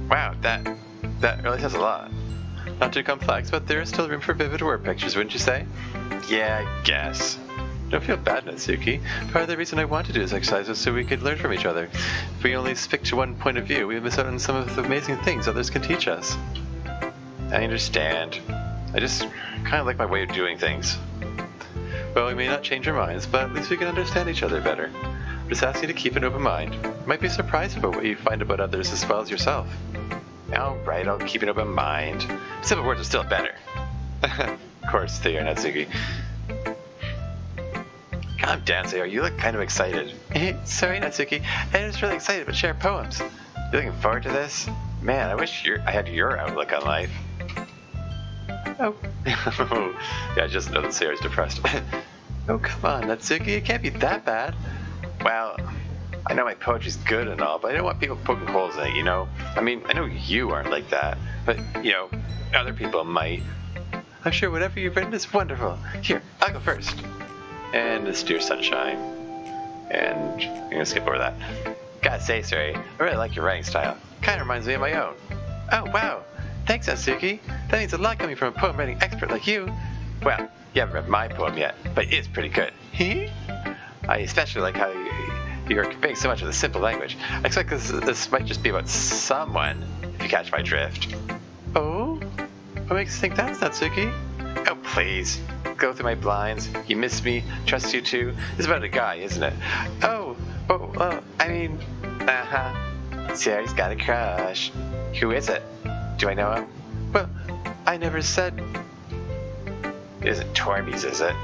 Speaker 2: Wow, that really says a lot. Not too complex, but there is still room for vivid word pictures, wouldn't you say? Yeah, I guess. Don't feel bad, Natsuki. Part of the reason I want to do this exercise was so we could learn from each other. If we only stick to one point of view, we miss out on some of the amazing things others can teach us. I understand. I just kind of like my way of doing things. Well, we may not change our minds, but at least we can understand each other better. I'm just asking you to keep an open mind. You might be surprised about what you find about others as well as yourself. Alright, I'll keep an open mind. Simple words are still better. Of course they are, Natsuki. Calm down, Sayori. You look kind of excited. Sorry, Natsuki. I was really excited to share poems. You looking forward to this? Man, I wish I had your outlook on life. Oh. Yeah, I just know that Sayori's depressed. Oh, come on, Natsuki. It can't be that bad. Well, I know my poetry's good and all, but I don't want people poking holes in it, you know? I mean, I know you aren't like that, but, you know, other people might. I'm sure whatever you've written is wonderful. Here, I'll go first. And it's Dear Sunshine. And I'm gonna skip over that. Gotta say, sorry, I really like your writing style. Kinda reminds me of my own. Oh, wow. Thanks, Natsuki. That means a lot coming from a poem writing expert like you. Well, you haven't read my poem yet, but it's pretty good. I especially like how you're conveying so much of the simple language. I expect this might just be about someone, if you catch my drift. Oh? What makes you think that's Natsuki? Oh, please. Go through my blinds. You miss me. Trust you too. It's about a guy, isn't it? Oh, I mean, Sayori's got a crush. Who is it? Do I know him? Well, I never said. It isn't Tormuse, is it?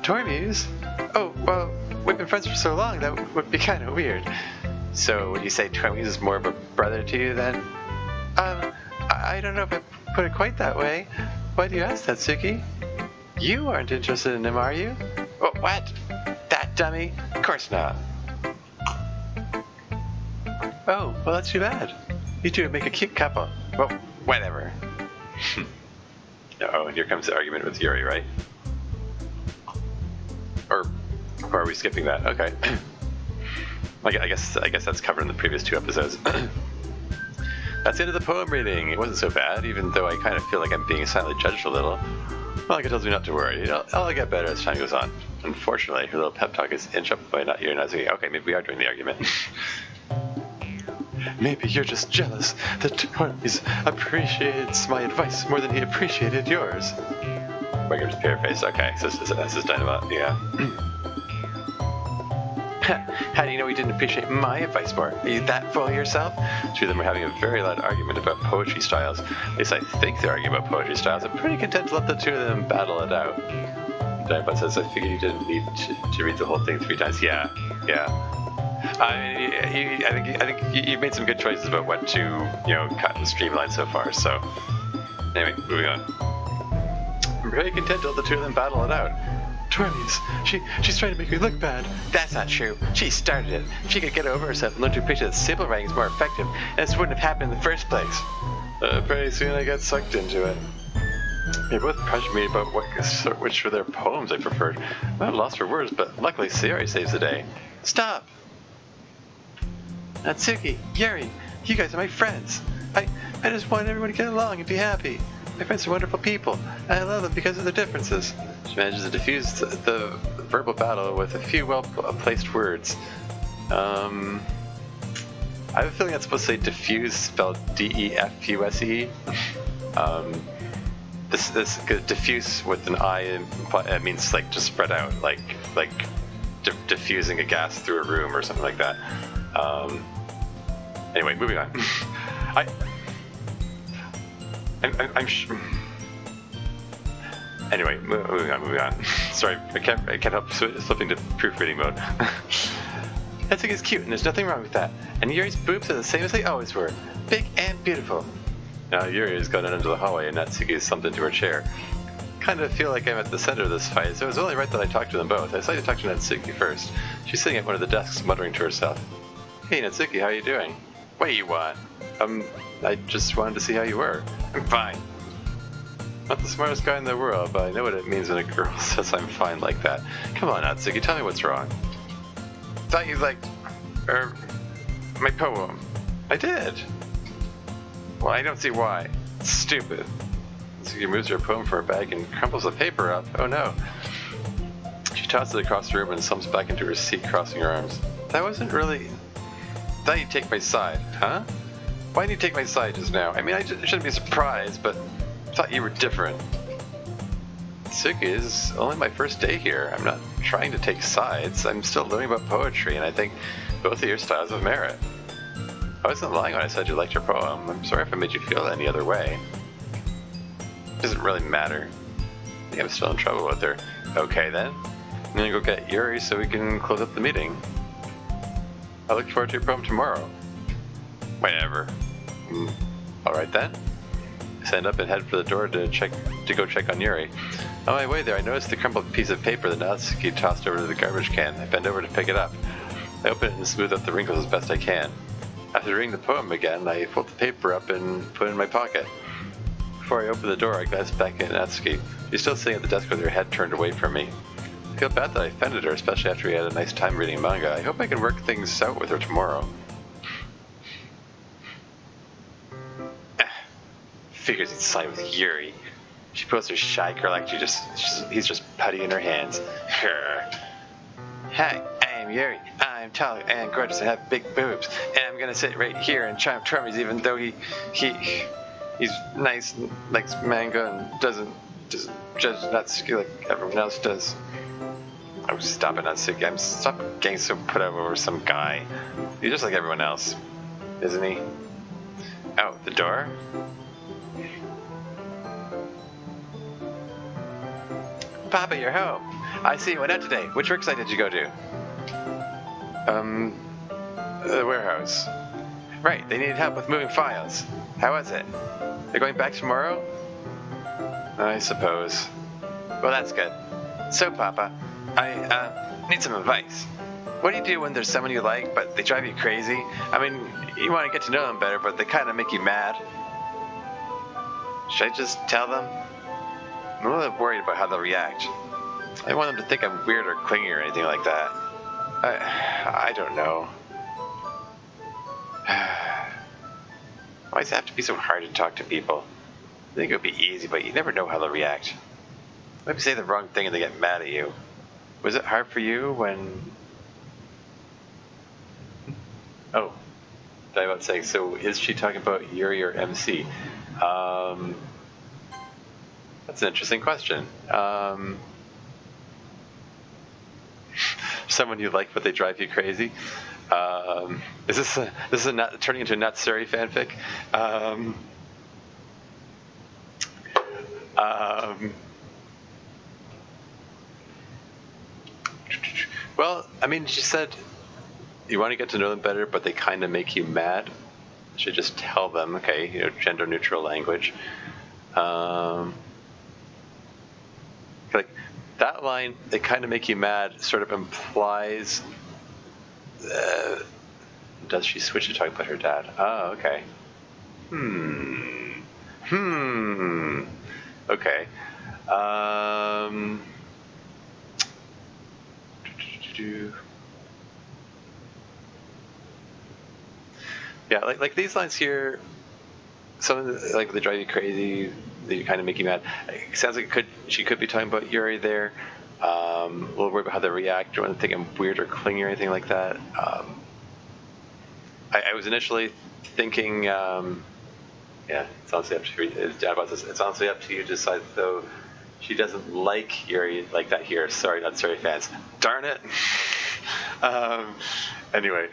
Speaker 2: Tormuse? Oh, well, we've been friends for so long, that would be kind of weird. So, would you say Tormuse is more of a brother to you then? I don't know if I put it quite that way. Why do you ask, Natsuki? You aren't interested in him, are you? Oh, what? That dummy? Of course not. Oh, well, that's too bad. You two would make a cute couple. Well, whatever. Oh, and here comes the argument with Yuri, right? Or are we skipping that? Okay. I guess that's covered in the previous 2 episodes. That's the end of the poem reading. It wasn't so bad, even though I kind of feel like I'm being silently judged a little. Well, it tells me not to worry. You know, I'll get better as time goes on. Unfortunately, her little pep talk is interrupted by not you, Natsuki. Okay, maybe we are doing the argument. Maybe you're just jealous that Tormuse appreciates my advice more than he appreciated yours. Regular's paraphrase. Okay, so this is Dinobot. Yeah. How do you know he didn't appreciate my advice more? Are you that full of yourself? Two of them are having a very loud argument about poetry styles. At least I think they're arguing about poetry styles. I'm pretty content to let the 2 of them battle it out. Dinobot says, I figured you didn't need to read the whole thing 3 times. Yeah. I think you made some good choices about what to, cut and streamline so far. So, anyway, moving on. I'm very content to let the 2 of them battle it out. Tormuse, she's trying to make me look bad. That's not true. She started it. If she could get over herself and learn to appreciate that simple writing is more effective, and this wouldn't have happened in the first place. Pretty soon I got sucked into it. They both pressured me about which of their poems I preferred. I'm at a loss for words, but luckily Sayori saves the day. Stop! Natsuki, Yuri, you guys are my friends. I just want everyone to get along and be happy. My friends are wonderful people, and I love them because of their differences. She manages to diffuse the verbal battle with a few well-placed words. I have a feeling that's supposed to say diffuse, spelled D-E-F-U-S-E. This diffuse with an I means like just spread out, like diffusing a gas through a room or something like that. Anyway, moving on. Anyway, moving on. Sorry, I can't help slipping to proofreading mode. Natsuki's cute, and there's nothing wrong with that. And Yuri's boobs are the same as they always were, big and beautiful. Now Yuri has gone into the hallway, and Natsuki is slumped into her chair. Kind of feel like I'm at the center of this fight, so it was only right that I talked to them both. I decided to talk to Natsuki first. She's sitting at one of the desks, muttering to herself. Hey Natsuki, how you doing? What do you want? I just wanted to see how you were. I'm fine. Not the smartest guy in the world, but I know what it means when a girl says I'm fine like that. Come on, Natsuki, tell me what's wrong. Thought you liked, my poem. I did. Well, I don't see why. It's stupid. Natsuki moves her poem from her bag and crumples the paper up. Oh no. She tosses it across the room and slumps back into her seat, crossing her arms. That wasn't really... Thought you'd take my side, huh? Why did you take my side just now? I mean, I shouldn't be surprised, but I thought you were different. Natsuki, is only my first day here. I'm not trying to take sides. I'm still learning about poetry, and I think both of your styles have merit. I wasn't lying when I said you liked your poem. I'm sorry if I made you feel any other way. It doesn't really matter. I think I'm still in trouble with her. Okay then. I'm gonna go get Yuri so we can close up the meeting. I look forward to your poem tomorrow. Whatever. Alright then. I stand up and head for the door to go check on Yuri. On my way there, I noticed the crumpled piece of paper that Natsuki tossed over to the garbage can. I bend over to pick it up. I open it and smooth out the wrinkles as best I can. After reading the poem again, I fold the paper up and put it in my pocket. Before I open the door, I glance back at Natsuki. She's still sitting at the desk with her head turned away from me. I feel bad that I offended her, especially after we had a nice time reading manga. I hope I can work things out with her tomorrow. Figures he'd side with Yuri. She pulls her shy girl like he's just putty in her hands. Hi, I am Yuri. I'm tall and gorgeous and have big boobs. And I'm gonna sit right here and chime trummies even though he's nice and likes manga and doesn't just judge Natsuki like everyone else does. I'm stopping Natsuki. I'm stop getting so put out over some guy. He's just like everyone else, isn't he? Oh, the door? Papa, you're home. I see you went out today. Which work site did you go to? The warehouse. Right, they needed help with moving files. How was it? They're going back tomorrow? I suppose. Well, that's good. So, Papa, I need some advice. What do you do when there's someone you like, but they drive you crazy? I mean, you want to get to know them better, but they kind of make you mad. Should I just tell them? I'm a little worried about how they'll react. I don't want them to think I'm weird or clingy or anything like that. I don't know. Why does it have to be so hard to talk to people? I think it would be easy, but you never know how they'll react. Maybe say the wrong thing and they get mad at you. Was it hard for you when...
Speaker 1: Oh, I about saying, so is she talking about Yuri or MC? That's an interesting question. Someone you like, but they drive you crazy. Is this turning into a Natsuri fanfic? Well, I mean, she said you want to get to know them better, but they kind of make you mad. You should just tell them, okay, gender neutral language. Like that line, they kind of make you mad, sort of implies. Does she switch to talk about her dad? Oh, okay. Okay. Yeah, like these lines here, some of the, like they drive you crazy, they kind of make you mad. It sounds like she could be talking about Yuri there. A little worried about how they react. Don't want to think I'm weird or clingy or anything like that. I was initially thinking, yeah, it's honestly up to you. It's honestly up to you to decide though. She doesn't like Yuri like that here. Sorry, not sorry fans. Darn it. Anyway,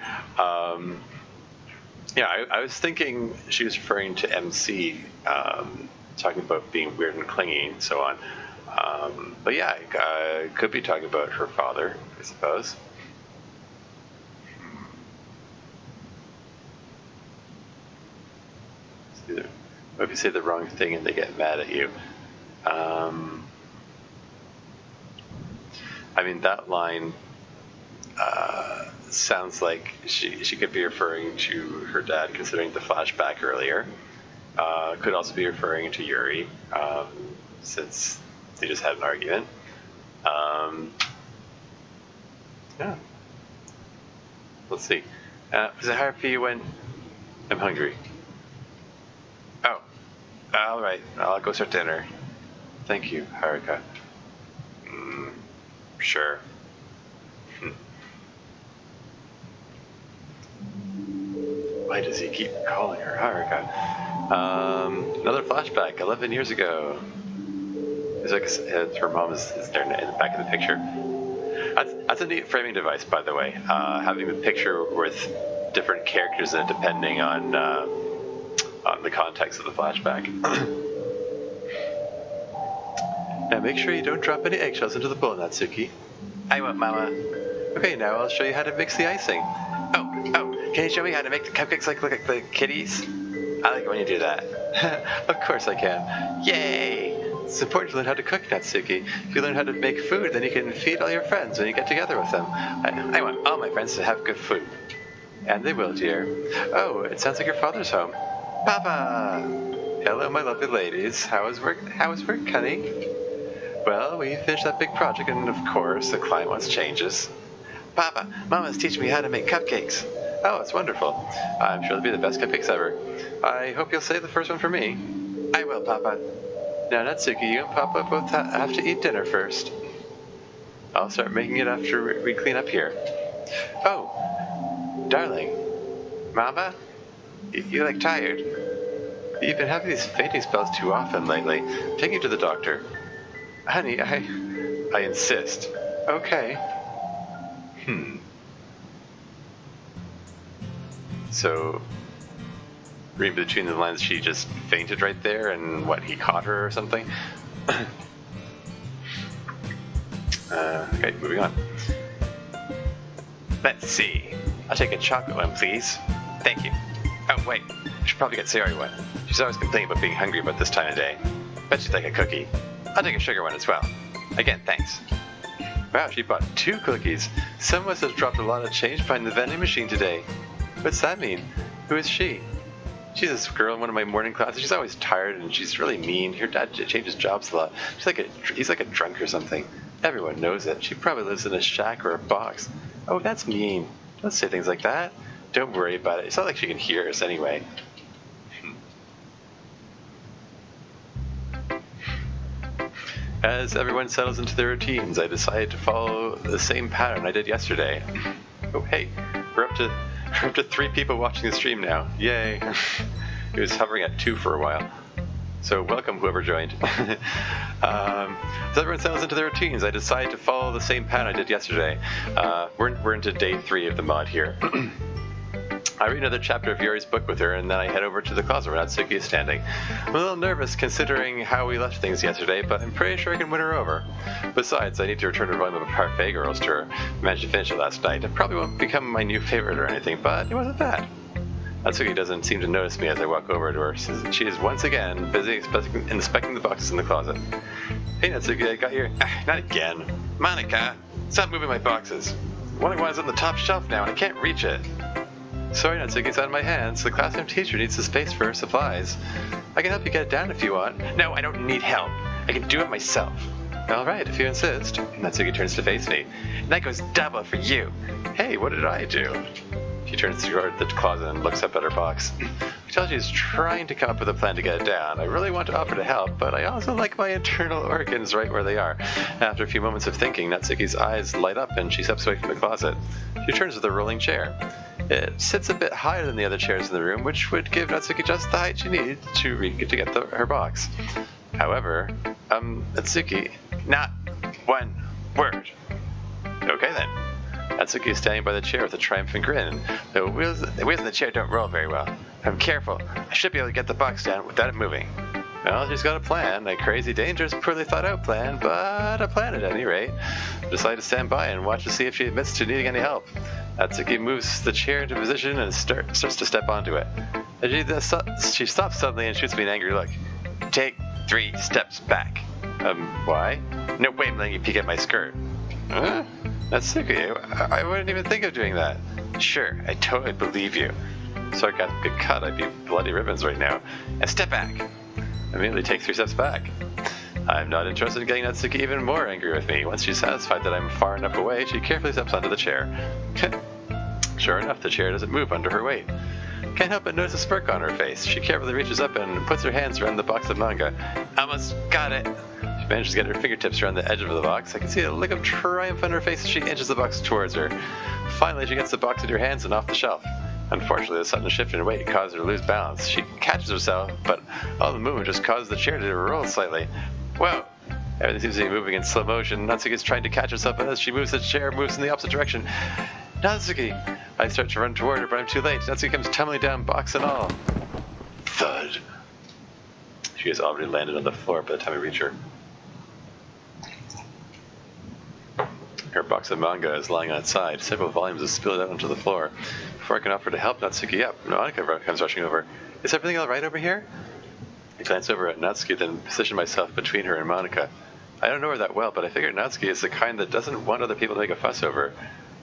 Speaker 1: yeah, I was thinking she was referring to MC, talking about being weird and clingy and so on. But yeah, could be talking about her father, I suppose. What if you say the wrong thing and they get mad at you? I mean, that line sounds like she could be referring to her dad, considering the flashback earlier. Could also be referring to Yuri, since they just had an argument. Yeah. Let's see. Was it hard for you when... I'm hungry. Oh. All right. I'll go start dinner. Thank you, Haruka. Sure. Why does he keep calling her Haruka? Another flashback, 11 years ago. It's like her mom is there in the back of the picture. That's a neat framing device, by the way. Having the picture with
Speaker 2: different characters in it depending on the context of the flashback. Now make sure you don't drop any eggshells into the bowl, Natsuki. I won't, Mama. Okay, now I'll show you how to mix the icing. Oh, can you show me how to make the cupcakes like the kitties? I like it when you do that. Of course I can. Yay! It's important to learn how to cook, Natsuki. If you learn how to make food, then you can feed all your friends when you get together with them. I want all my friends to have good food. And they will, dear. Oh, it sounds like your father's home. Papa! Hello, my lovely ladies. How is work, honey? Well, we finished that big project, and of course, the client wants changes. Papa, Mama's teaching me how to make cupcakes. Oh, it's wonderful. I'm sure they'll be the best cupcakes ever. I hope you'll save the first one for me. I will, Papa. Now, Natsuki, you and Papa both have to eat dinner first. I'll start making it after we clean up here. Oh, darling. Mama? You look tired. You've been having these fainting spells too often lately. Take you to the doctor. Honey, I insist. Okay. So, read between the lines, she just fainted right there, and what, he caught her or something? Okay, moving on. Let's see. I'll take a chocolate one, please. Thank you. Oh, wait. I should probably get Sayori one. She's always complaining about being hungry about this time of day. Bet she'd like a cookie. I'll take a sugar one as well. Again, thanks. Wow, she bought 2 cookies. Someone must have dropped a lot of change behind the vending machine today. What's that mean? Who is she? She's this girl in one of my morning classes. She's always tired and she's really mean. Her dad changes jobs a lot. He's like a drunk or something. Everyone knows it. She probably lives in a shack or a box. Oh, that's mean. Don't say things like that. Don't worry about it. It's not like she can hear us anyway. As everyone settles into their routines, I decided to follow the same pattern I did yesterday. Oh, hey, we're up to 3 people watching the stream now. Yay! It was hovering at 2 for a while. So welcome, whoever joined. As everyone settles into their routines, I decided to follow the same pattern I did yesterday. We're into day 3 of the mod here. I read another chapter of Yuri's book with her, and then I head over to the closet where Natsuki is standing. I'm a little nervous considering how we left things yesterday, but I'm pretty sure I can win her over. Besides, I need to return a volume of Parfait Girls to her. I managed to finish it last night. It probably won't become my new favorite or anything, but it wasn't bad. Natsuki doesn't seem to notice me as I walk over to her. She is once again busy inspecting the boxes in the closet. Hey Natsuki, I got your... not again. Monica, stop moving my boxes. One of one's on the top shelf now and I can't reach it. Sorry, Natsuki, it's out of my hands. The classroom teacher needs the space for her supplies. I can help you get it down if you want. No, I don't need help. I can do it myself. Alright, if you insist. Natsuki turns to face me. And that goes double for you. Hey, what did I do? She turns toward the closet and looks up at her box. I tell she's trying to come up with a plan to get it down. I really want to offer to help, but I also like my internal organs right where they are. After a few moments of thinking, Natsuki's eyes light up and she steps away from the closet. She turns to the rolling chair. It sits a bit higher than the other chairs in the room, which would give Natsuki just the height she needed to get her box. However, Natsuki, not one word. Okay then. Natsuki is standing by the chair with a triumphant grin. The wheels of the chair don't roll very well. If I'm careful, I should be able to get the box down without it moving. Well, she's got a plan, a crazy, dangerous, poorly thought out plan, but a plan at any rate. I decide to stand by and watch to see if she admits to needing any help. Natsuki moves the chair into position and starts to step onto it. She stops suddenly and shoots me an angry look. Take 3 steps back. Why? No way I'm letting you peek at my skirt. Huh? Natsuki, I wouldn't even think of doing that. Sure, I totally believe you. Sarcastic cut, I'd be bloody ribbons right now. And step back. I immediately take 3 steps back. I'm not interested in getting Natsuki even more angry with me. Once she's satisfied that I'm far enough away, she carefully steps onto the chair. Sure enough, the chair doesn't move under her weight. Can't help but notice a smirk on her face. She carefully reaches up and puts her hands around the box of manga. Almost got it. She manages to get her fingertips around the edge of the box. I can see a look of triumph on her face as she inches the box towards her. Finally, she gets the box into her hands and off the shelf. Unfortunately, the sudden shift in her weight causes her to lose balance. She catches herself, but all the movement just causes the chair to roll slightly. Whoa! Everything seems to be moving in slow motion. Natsuki is trying to catch herself, but as she moves, the chair moves in the opposite direction. Natsuki, I start to run toward her, but I'm too late. Natsuki comes tumbling down, box and all. Thud. She has already landed on the floor by the time I reach her. Her box of manga is lying on its side. Several volumes have spilled out onto the floor. Before I can offer to help Natsuki up, Monica comes rushing over. Is everything alright over here? I glance over at Natsuki, then position myself between her and Monica. I don't know her that well, but I figure Natsuki is the kind that doesn't want other people to make a fuss over.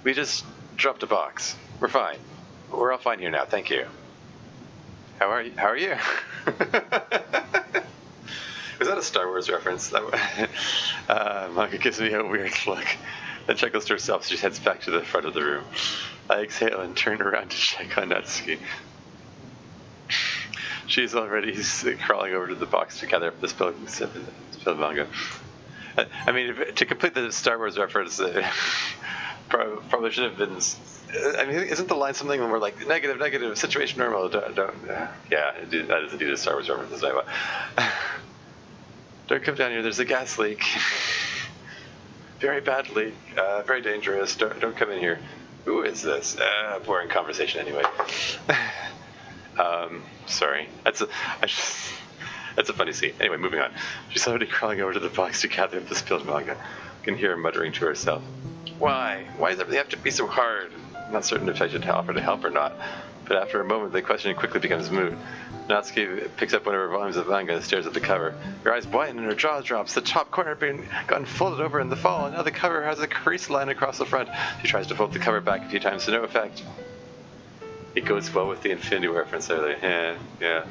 Speaker 2: We just dropped a box. We're fine. We're all fine here now, thank you. How are you? Was that a Star Wars reference? Monica gives me a weird look, then chuckles to herself as she heads back to the front of the room. I exhale and turn around to check on Natsuki. She's already crawling over to the box to gather up the spilled manga. I mean, to complete the Star Wars reference, probably should have been. I mean, isn't the line something when we're like negative, situation normal? Yeah, that is indeed a Star Wars reference. Don't come down here. There's a gas leak. Very bad leak. Very dangerous. Don't come in here. Who is this? Boring conversation anyway. Sorry. That's a funny scene. Anyway, moving on. She's already crawling over to the box to gather up the spilled manga. I can hear her muttering to herself. Why? Why does everything have to be so hard? I'm not certain if I should offer to help or not, but after a moment the question quickly becomes moot. Natsuki picks up one of her volumes of manga and stares at the cover. Her eyes widen and her jaw drops. The top corner had gotten folded over in the fall, and now the cover has a crease line across the front. She tries to fold the cover back a few times to no effect. It goes well with the Infinity War reference earlier. Yeah.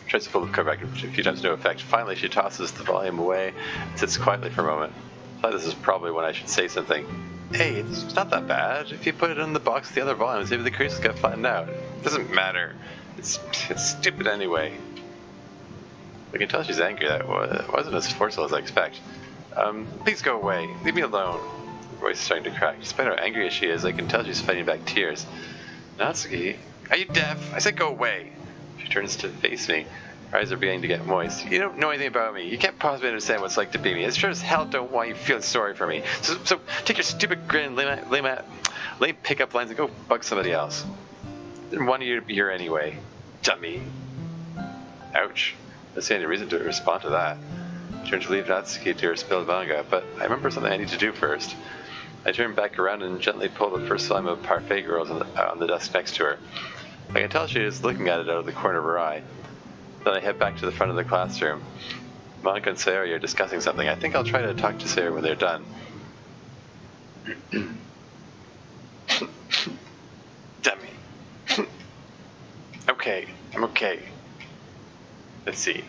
Speaker 2: Tries to fold the cover back a few times to no effect. Finally, she tosses the volume away and sits quietly for a moment. I thought this is probably when I should say something. Hey, it's not that bad. If you put it in the box with the other volumes, maybe the creases got flattened out. It doesn't matter. It's stupid anyway. I can tell she's angry. That wasn't as forceful as I expect. Please go away. Leave me alone. Her voice is starting to crack. Despite how angry as she is, I can tell she's fighting back tears. Natsuki, are you deaf? I said go away. She turns to face me. Her eyes are beginning to get moist. You don't know anything about me. You can't possibly understand what it's like to be me. As sure as hell don't want you feeling sorry for me. So take your stupid grin, lame pickup lines and go bug somebody else. Didn't want you to be here anyway. Dummy. Ouch. I don't see any reason to respond to that. I turn to leave Natsuki to her spilled manga, but I remember something I need to do first. I turn back around and gently pull the first volume of Parfait Girls on the desk next to her. I can tell she is looking at it out of the corner of her eye. Then I head back to the front of the classroom. Monica and Sayori are discussing something. I think I'll try to talk to Sayori when they're done. Dummy. Okay, I'm okay. Let's see.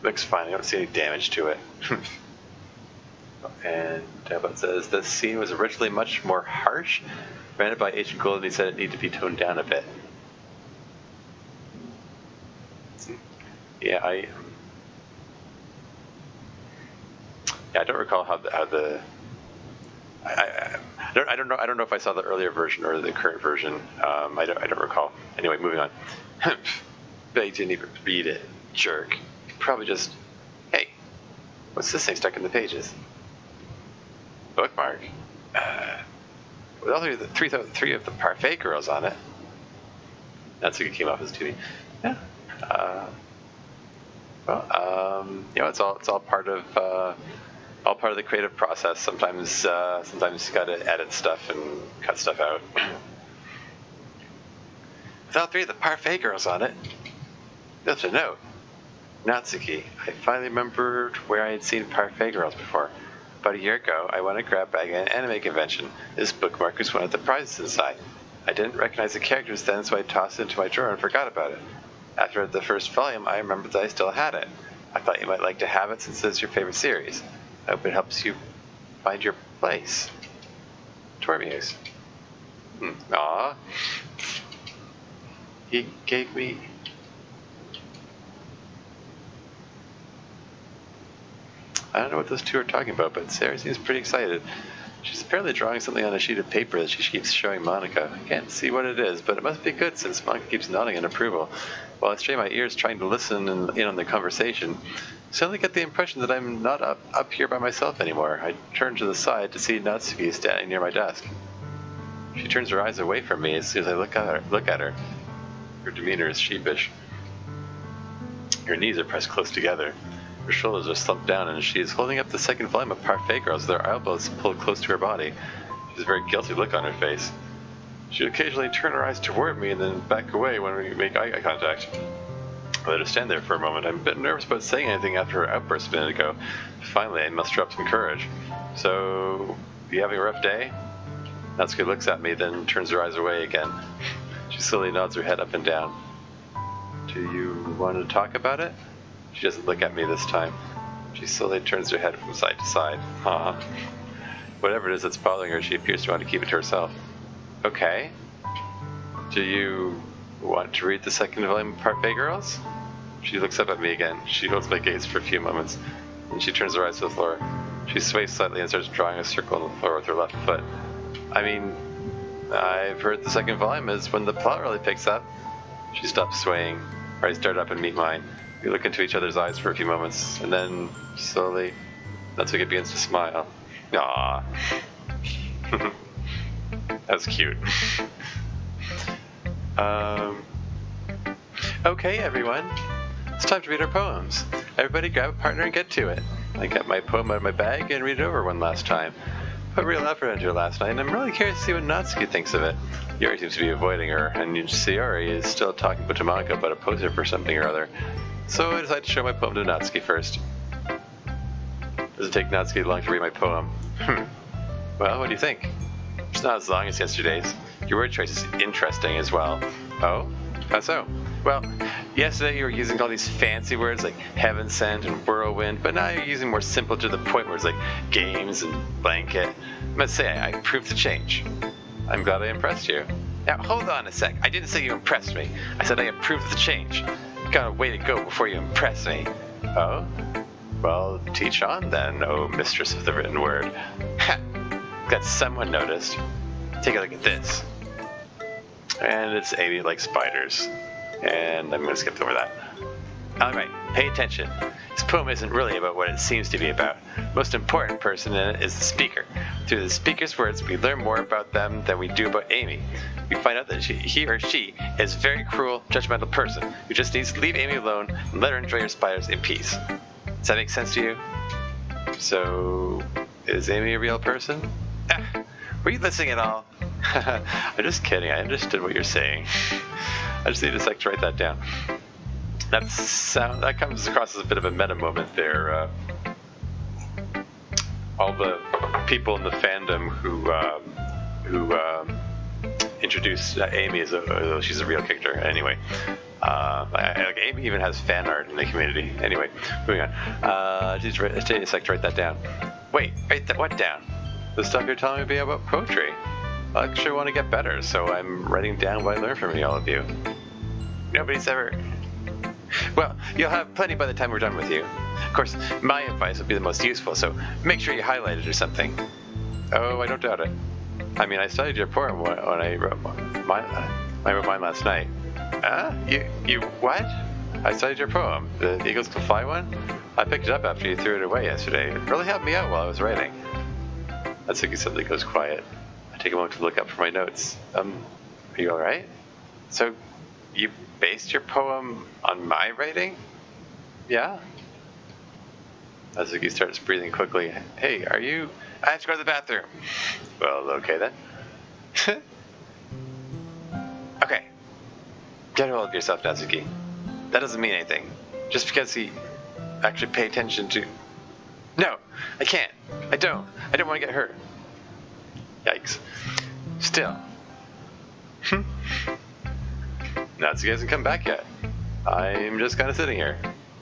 Speaker 2: Looks fine. I don't see any damage to it. And Dinobot says, this scene was originally much more harsh. Ran it by Agent Gold and he said it needed to be toned down a bit. Yeah, I don't recall how the I don't know if I saw the earlier version or the current version. I don't recall. Anyway, moving on. Bet you didn't even read it, jerk. Probably just, hey, what's this thing stuck in the pages? Bookmark. With all three of the Parfait Girls on it. Natsuki came off as 2D. Yeah. It's all part of the creative process. Sometimes you gotta edit stuff and cut stuff out. With all 3 of the Parfait Girls on it. That's a note. Natsuki, I finally remembered where I had seen Parfait Girls before. About a year ago, I won a grab bag at an anime convention. This bookmark was one of the prizes inside. I didn't recognize the characters then, so I tossed it into my drawer and forgot about it. After the first volume, I remembered that I still had it. I thought you might like to have it since it's your favorite series. I hope it helps you find your place. Tormuse. Aw. He gave me... I don't know what those two are talking about, but Sarah seems pretty excited. She's apparently drawing something on a sheet of paper that she keeps showing Monica. I can't see what it is, but it must be good since Monica keeps nodding in approval. While I strain my ears trying to listen in on the conversation, I suddenly get the impression that I'm not up here by myself anymore. I turn to the side to see Natsuki standing near my desk. She turns her eyes away from me as soon as I look at her. Her demeanor is sheepish. Her knees are pressed close together. Her shoulders are slumped down, and she is holding up the second volume of Parfait Girls with her elbows pulled close to her body. She has a very guilty look on her face. She would occasionally turn her eyes toward me and then back away when we make eye contact. I let her stand there for a moment. I'm a bit nervous about saying anything after her outburst a minute ago. Finally, I muster up some courage. So, you having a rough day? Natsuki looks at me, then turns her eyes away again. She slowly nods her head up and down. Do you want to talk about it? She doesn't look at me this time. She slowly turns her head from side to side. Whatever it is that's bothering her, she appears to want to keep it to herself. Okay. Do you want to read the second volume of Parfait Girls? She looks up at me again. She holds my gaze for a few moments, and she turns her eyes to the floor. She sways slightly and starts drawing a circle on the floor with her left foot. I mean, I've heard the second volume is when the plot really picks up. She stops swaying. Her eyes start up and meet mine. We look into each other's eyes for a few moments, and then, slowly, Natsuki begins to smile. Aww. That's cute. Okay, everyone. It's time to read our poems. Everybody grab a partner and get to it. I got my poem out of my bag and read it over one last time. Put real effort into it last night, and I'm really curious to see what Natsuki thinks of it. Yuri seems to be avoiding her, and Yuri is still talking to Monica about a poster for something or other. So I decided to show my poem to Natsuki first. Doesn't take Natsuki long to read my poem. Well, what do you think? It's not as long as yesterday's. Your word choice is interesting as well. Oh? How so? Well, yesterday you were using all these fancy words like heaven sent and whirlwind, but now you're using more simple to the point words like games and blanket. I must say, I approved the change. I'm glad I impressed you. Now, hold on a sec. I didn't say you impressed me. I said I approved the change. You got a way to go before you impress me. Oh? Well, teach on then, oh mistress of the written word. Ha! Got someone noticed. Take a look at this. And it's Amy likes spiders. And I'm going to skip over that. Alright, pay attention. This poem isn't really about what it seems to be about. The most important person in it is the speaker. Through the speaker's words, we learn more about them than we do about Amy. We find out that he or she is a very cruel, judgmental person who just needs to leave Amy alone and let her enjoy her spiders in peace. Does that make sense to you? So, is Amy a real person? Were you listening at all? I'm just kidding. I understood what you're saying. I just need a sec to write that down. That comes across as a bit of a meta moment there. All the people in the fandom who introduced Amy as she's a real character. Anyway, Amy even has fan art in the community. Anyway, moving on. Just take a sec to write that down. Wait, write what down? The stuff you're telling me about poetry. I actually want to get better, so I'm writing down what I learned from all of you. Nobody's ever... Well, you'll have plenty by the time we're done with you. Of course, my advice would be the most useful, so make sure you highlight it or something. Oh, I don't doubt it. I mean, I studied your poem when I wrote mine last night. You what? I studied your poem, the Eagles Can Fly one? I picked it up after you threw it away yesterday. It really helped me out while I was writing. Natsuki suddenly goes quiet. I take a moment to look up for my notes. Are you alright? So, you based your poem on my writing? Yeah? Natsuki starts breathing quickly. Hey, are you... I have to go to the bathroom. Well, okay then. Okay. Get a hold of yourself, Natsuki. That doesn't mean anything. Just because he actually paid attention to... No, I can't. I don't want to get hurt. Yikes. Still. Natsuki hasn't come back yet. I'm just kind of sitting here.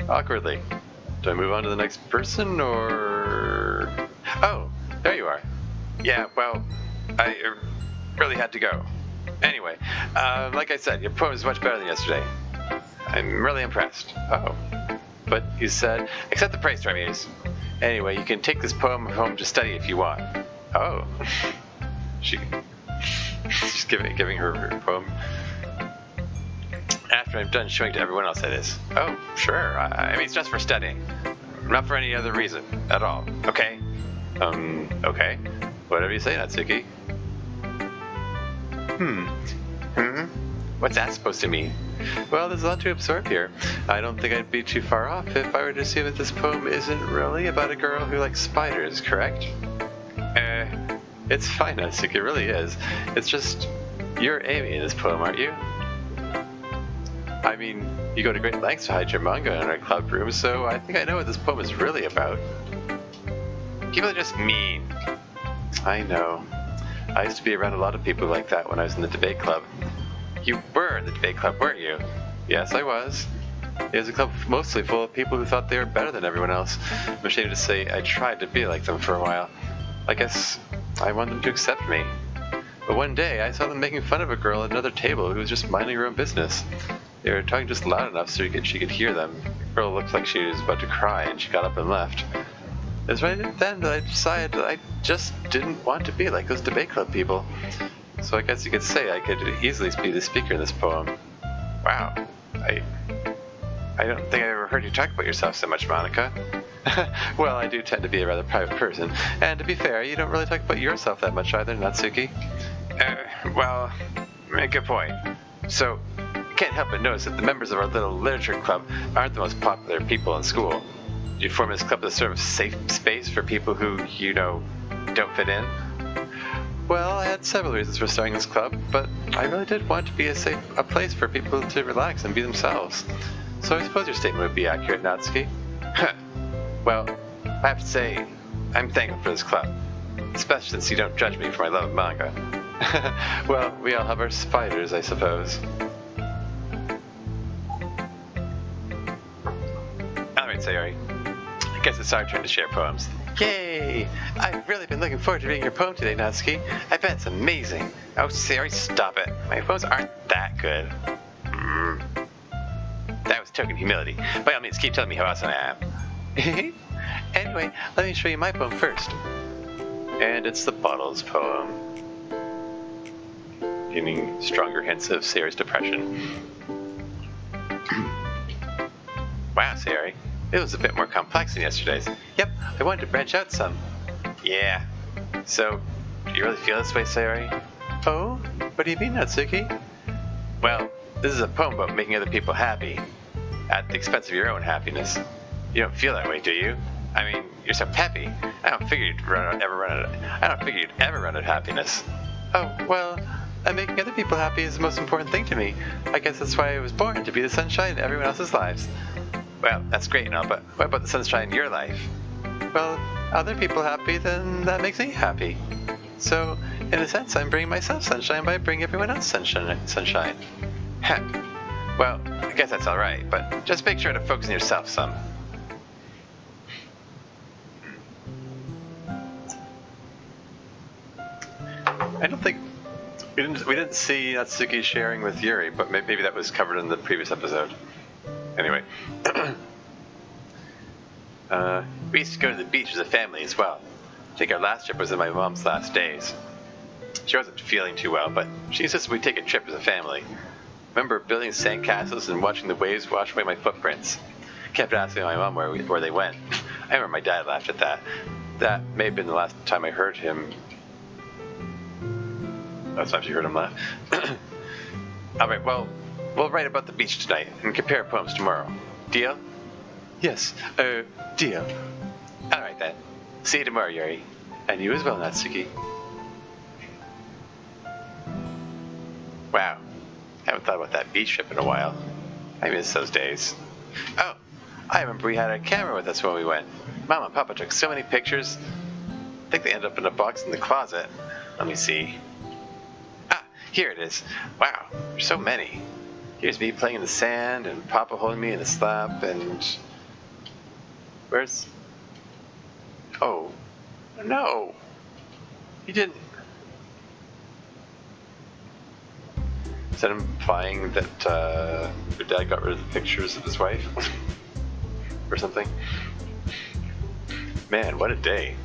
Speaker 2: Awkwardly. Do I move on to the next person, or... Oh, there you are. Yeah, well, I really had to go. Anyway, like I said, your poem is much better than yesterday. I'm really impressed. Oh. But you said, accept the praise, Tremuse. Anyway, you can take this poem home to study if you want. Oh. She's giving her poem. After I'm done showing to everyone else, that is. Oh, sure. I mean, it's just for studying. Not for any other reason at all. Okay? Okay. Whatever you say, Natsuki. What's that supposed to mean? Well, there's a lot to absorb here. I don't think I'd be too far off if I were to assume that this poem isn't really about a girl who likes spiders, correct? It's fine, Natsuki, it really is. It's just, you're Amy in this poem, aren't you? I mean, you go to great lengths to hide your manga in our club room, so I think I know what this poem is really about. People are just mean. I know. I used to be around a lot of people like that when I was in the debate club. You were in the debate club, weren't you? Yes, I was. It was a club mostly full of people who thought they were better than everyone else. I'm ashamed to say I tried to be like them for a while. I guess I wanted them to accept me. But one day I saw them making fun of a girl at another table who was just minding her own business. They were talking just loud enough so she could hear them. The girl looked like she was about to cry and she got up and left. It was right then that I decided that I just didn't want to be like those debate club people. So I guess you could say I could easily be the speaker in this poem. Wow. I don't think I ever heard you talk about yourself so much, Monica. Well, I do tend to be a rather private person. And to be fair, you don't really talk about yourself that much either, Natsuki. Well, good point. So, I can't help but notice that the members of our little literature club aren't the most popular people in school. Do you form this club as a sort of safe space for people who, don't fit in? Well, I had several reasons for starting this club, but I really did want to be a place for people to relax and be themselves. So I suppose your statement would be accurate, Natsuki. Well, I have to say, I'm thankful for this club, especially since you don't judge me for my love of manga. Well, we all have our spiders, I suppose. Alright, Sayori. I guess it's our turn to share poems. Yay! I've really been looking forward to reading your poem today, Natsuki. I bet it's amazing. Oh, Sayori, stop it. My poems aren't that good. That was token humility. By all means, keep telling me how awesome I am. Anyway, let me show you my poem first. And it's the Bottles poem. Giving stronger hints of Sayori's depression. Wow, Sayori. It was a bit more complex than yesterday's. Yep, I wanted to branch out some. Yeah. So, do you really feel this way, Sayori? Oh? What do you mean, Natsuki? Well, this is a poem about making other people happy, at the expense of your own happiness. You don't feel that way, do you? I mean, you're so peppy. I don't figure you'd ever run out of happiness. Oh, well, making other people happy is the most important thing to me. I guess that's why I was born, to be the sunshine in everyone else's lives. Well, that's great and all, but what about the sunshine in your life? Well, other people happy, then that makes me happy. So, in a sense, I'm bringing myself sunshine by bringing everyone else sunshine. Heck. Well, I guess that's alright, but just make sure to focus on yourself some. I don't think we didn't see Natsuki sharing with Yuri, but maybe that was covered in the previous episode. Anyway, we used to go to the beach as a family as well. I think our last trip was in my mom's last days. She wasn't feeling too well, but she insisted we take a trip as a family. Remember building sandcastles and watching the waves wash away my footprints. Kept asking my mom where they went. I remember my dad laughed at that. That may have been the last time I heard him. Last time you heard him laugh. Alright, well, we'll write about the beach tonight and compare poems tomorrow. Deal? Yes, deal. Alright then. See you tomorrow, Yuri. And you as well, Natsuki. Wow. Haven't thought about that beach trip in a while. I miss those days. Oh, I remember we had a camera with us when we went. Mom and Papa took so many pictures. I think they ended up in a box in the closet. Let me see. Ah, here it is. Wow, there's so many. Here's me playing in the sand, and Papa holding me in his lap, and... Where's... Oh. No! He didn't... Is that implying that your dad got rid of the pictures of his wife? Or something? Man, what a day.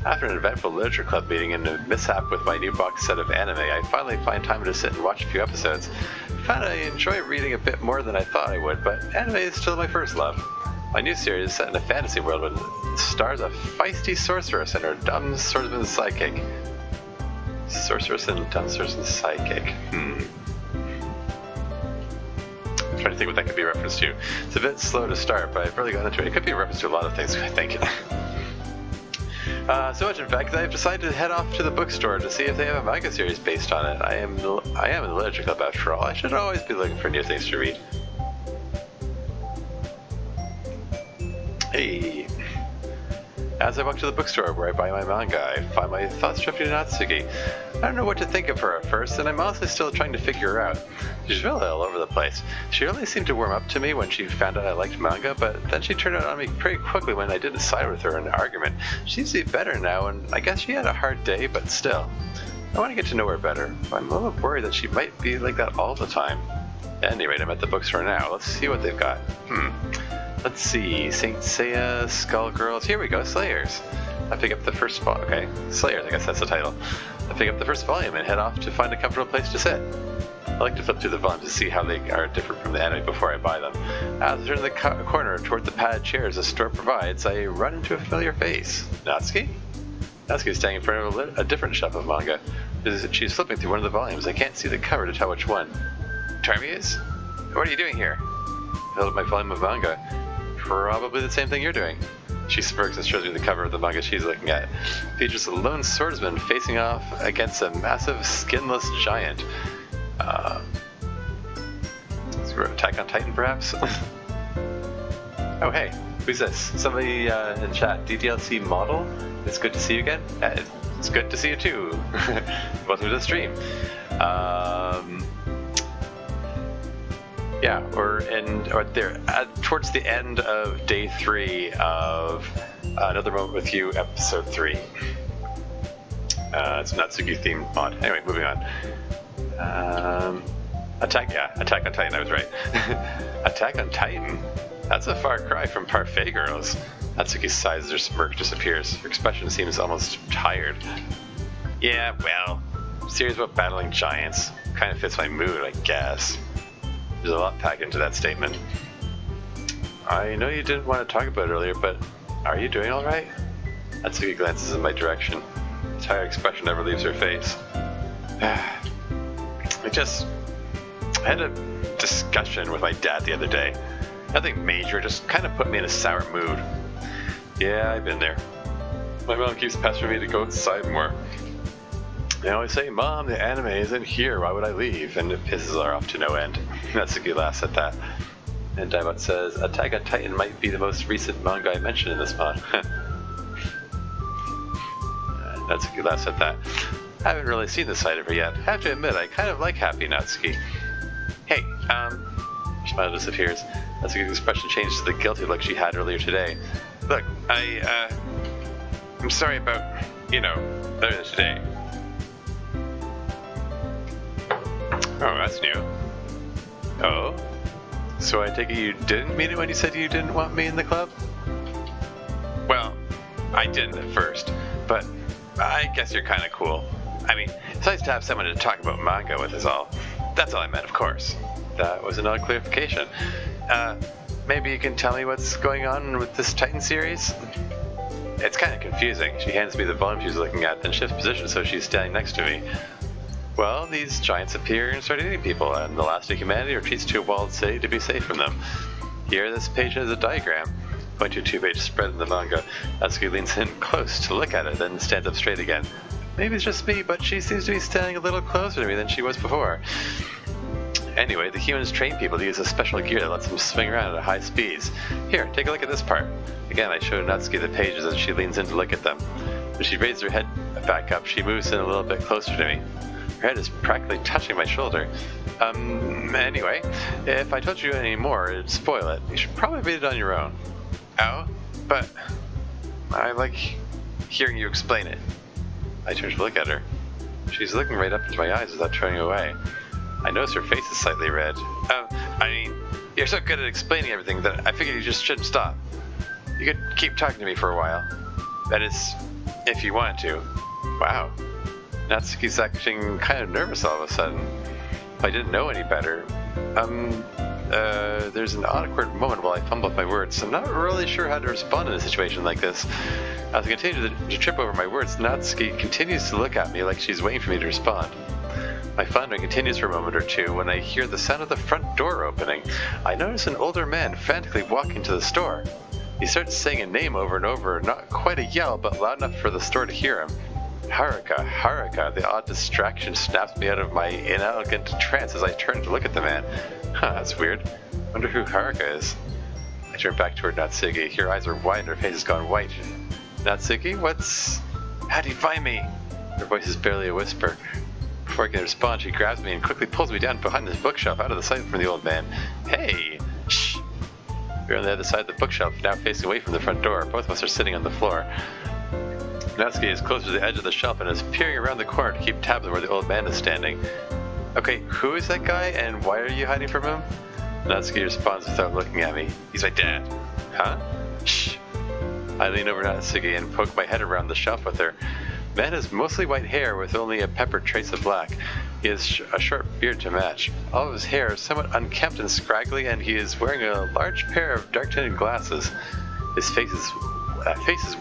Speaker 2: After an eventful literature club meeting and a mishap with my new box set of anime, I finally find time to sit and watch a few episodes. I found I enjoy reading a bit more than I thought I would, but anime is still my first love. My new series is set in a fantasy world and stars a feisty sorceress and her dumb swordsman sidekick. Sorceress and dumb swordsman sidekick. I'm trying to think what that could be a reference to. It's a bit slow to start, but I've really gotten into it. It could be a reference to a lot of things, I think. So much, in fact, that I've decided to head off to the bookstore to see if they have a manga series based on it. I am in the literature club after all. I should always be looking for new things to read. Hey! As I walk to the bookstore where I buy my manga, I find my thoughts drifting to Natsuki. I don't know what to think of her at first, and I'm honestly still trying to figure her out. She's really all over the place. She really seemed to warm up to me when she found out I liked manga, but then she turned out on me pretty quickly when I didn't side with her in an argument. She seems to be better now, and I guess she had a hard day, but still. I want to get to know her better. I'm a little worried that she might be like that all the time. At any rate, I'm at the bookstore now. Let's see what they've got. Let's see, Saint Seiya, Skullgirls, here we go, Slayers. I pick up the first volume, okay, Slayers, I guess that's the title. I pick up the first volume and head off to find a comfortable place to sit. I like to flip through the volumes to see how they are different from the anime before I buy them. As I turn the corner toward the padded chairs the store provides, I run into a familiar face. Natsuki? Natsuki is standing in front of a different shelf of manga. She's flipping through one of the volumes. I can't see the cover to tell which one. Termius? What are you doing here? I held up my volume of manga. Probably the same thing you're doing. She smirks and shows me the cover of the manga she's looking at. It features a lone swordsman facing off against a massive skinless giant. Attack on Titan, perhaps? Oh, hey, who's this? Somebody in chat. DDLC model? It's good to see you again. It's good to see you too. Welcome to the stream. Yeah, towards the end of day 3 of Another Moment with You, episode 3. It's Natsuki themed mod. Anyway, moving on. Attack on Titan, I was right. Attack on Titan? That's a far cry from Parfait Girls. Natsuki sighs as her smirk disappears. Her expression seems almost tired. Yeah, well, series about battling giants. Kind of fits my mood, I guess. There's a lot packed into that statement. I know you didn't want to talk about it earlier, but are you doing alright? Natsuki glances in my direction. A tired expression never leaves her face. I had a discussion with my dad the other day. Nothing major, just kind of put me in a sour mood. Yeah, I've been there. My mom keeps pestering me to go outside more. They always say, Mom, the anime isn't here, why would I leave? And it pisses her off to no end. Natsuki laughs at that. And Dinobot says, Attack on Titan might be the most recent manga I mentioned in this mod. Natsuki laughs at that. I haven't really seen the side of her yet. I have to admit, I kind of like Happy Natsuki. Hey, her smile disappears. Natsuki's expression changes to the guilty look she had earlier today. Look, I'm sorry about, earlier today. Oh, that's new. Oh? So I take it you didn't mean it when you said you didn't want me in the club? Well, I didn't at first, but I guess you're kind of cool. I mean, it's nice to have someone to talk about manga with is all. That's all I meant, of course. That was another clarification. Maybe you can tell me what's going on with this Titan series? It's kind of confusing. She hands me the volume she's looking at, then shifts position so she's standing next to me. Well, these giants appear and start eating people, and the last of humanity retreats to a walled city to be safe from them. Here, this page has a diagram. Point to a 2-page spread in the manga. Natsuki leans in close to look at it, then stands up straight again. Maybe it's just me, but she seems to be standing a little closer to me than she was before. Anyway, the humans train people to use a special gear that lets them swing around at high speeds. Here, take a look at this part. Again, I show Natsuki the pages as she leans in to look at them. When she raises her head back up, she moves in a little bit closer to me. Her head is practically touching my shoulder. Anyway, if I told you any more, it'd spoil it. You should probably read it on your own. Oh? But I like hearing you explain it. I turn to look at her. She's looking right up into my eyes without turning away. I notice her face is slightly red. You're so good at explaining everything that I figured you just shouldn't stop. You could keep talking to me for a while. That is, if you want to. Wow. Natsuki's acting kind of nervous all of a sudden. If I didn't know any better. There's an awkward moment while I fumble with my words. I'm not really sure how to respond in a situation like this. As I continue to trip over my words, Natsuki continues to look at me like she's waiting for me to respond. My floundering continues for a moment or two when I hear the sound of the front door opening. I notice an older man frantically walking to the store. He starts saying a name over and over, not quite a yell, but loud enough for the store to hear him. Haruka, Haruka. The odd distraction snaps me out of my inelegant trance as I turn to look at the man. Huh, that's weird. Wonder who Haruka is. I turn back toward Natsuki. Her eyes are wide and her face has gone white. Natsuki, how'd you find me? Her voice is barely a whisper. Before I can respond, she grabs me and quickly pulls me down behind this bookshelf out of the sight from the old man. Hey! Shh! We're on the other side of the bookshelf, now facing away from the front door. Both of us are sitting on the floor. Natsuki is closer to the edge of the shelf and is peering around the corner to keep tabs on where the old man is standing. Okay, who is that guy and why are you hiding from him? Natsuki responds without looking at me. He's my dad. Huh? Shh! I lean over Natsuki and poke my head around the shelf with her. Man has mostly white hair with only a peppered trace of black. He has a short beard to match. All of his hair is somewhat unkempt and scraggly, and he is wearing a large pair of dark-tinted glasses. His face is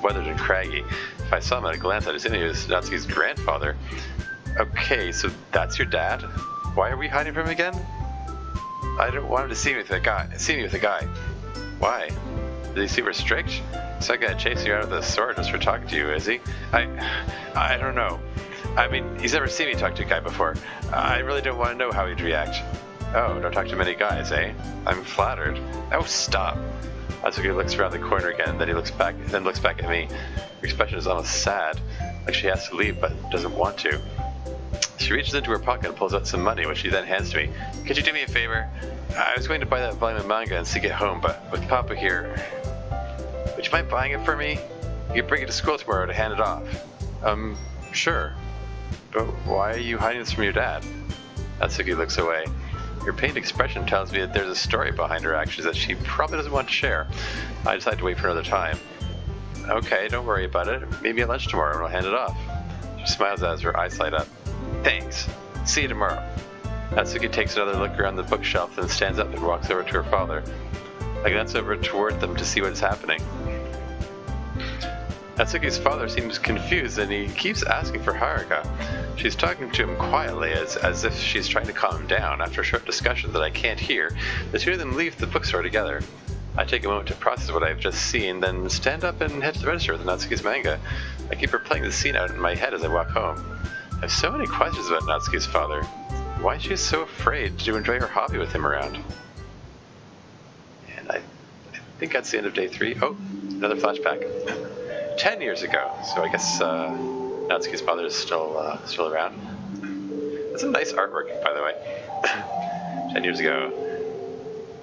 Speaker 2: weathered and craggy. If I saw him at a glance, I'd assume he was Natsuki's grandfather. Okay, so that's your dad? Why are we hiding from him again? I don't want him to see me with a guy. Why? Did he see we're strict? He's not gonna chase you out of the store just for talking to you, is he? I don't know. I mean, he's never seen me talk to a guy before. I really don't want to know how he'd react. Oh, don't talk to many guys, eh? I'm flattered. Oh, stop. Natsuki looks around the corner again, then looks back at me. Her expression is almost sad, like she has to leave but doesn't want to. She reaches into her pocket and pulls out some money, which she then hands to me. Could you do me a favor? I was going to buy that volume of manga and sneak it home, but with Papa here, would you mind buying it for me? You can bring it to school tomorrow to hand it off. Sure. But why are you hiding this from your dad? Natsuki looks away. Her pained expression tells me that there's a story behind her actions that she probably doesn't want to share. I decide to wait for another time. Okay, don't worry about it. Maybe at lunch tomorrow and I'll hand it off. She smiles as her eyes light up. Thanks. See you tomorrow. Natsuki takes another look around the bookshelf, then stands up and walks over to her father. I glance over toward them to see what is happening. Natsuki's father seems confused and he keeps asking for Haruka. She's talking to him quietly as if she's trying to calm him down. After a short discussion that I can't hear, the two of them leave the bookstore together. I take a moment to process what I've just seen, then stand up and head to the register with Natsuki's manga. I keep replaying the scene out in my head as I walk home. I have so many questions about Natsuki's father. Why is she so afraid to enjoy her hobby with him around? And I think that's the end of day 3. Oh, another flashback. 10 years ago, so I guess Natsuki's father is still around. That's some nice artwork, by the way. 10 years ago.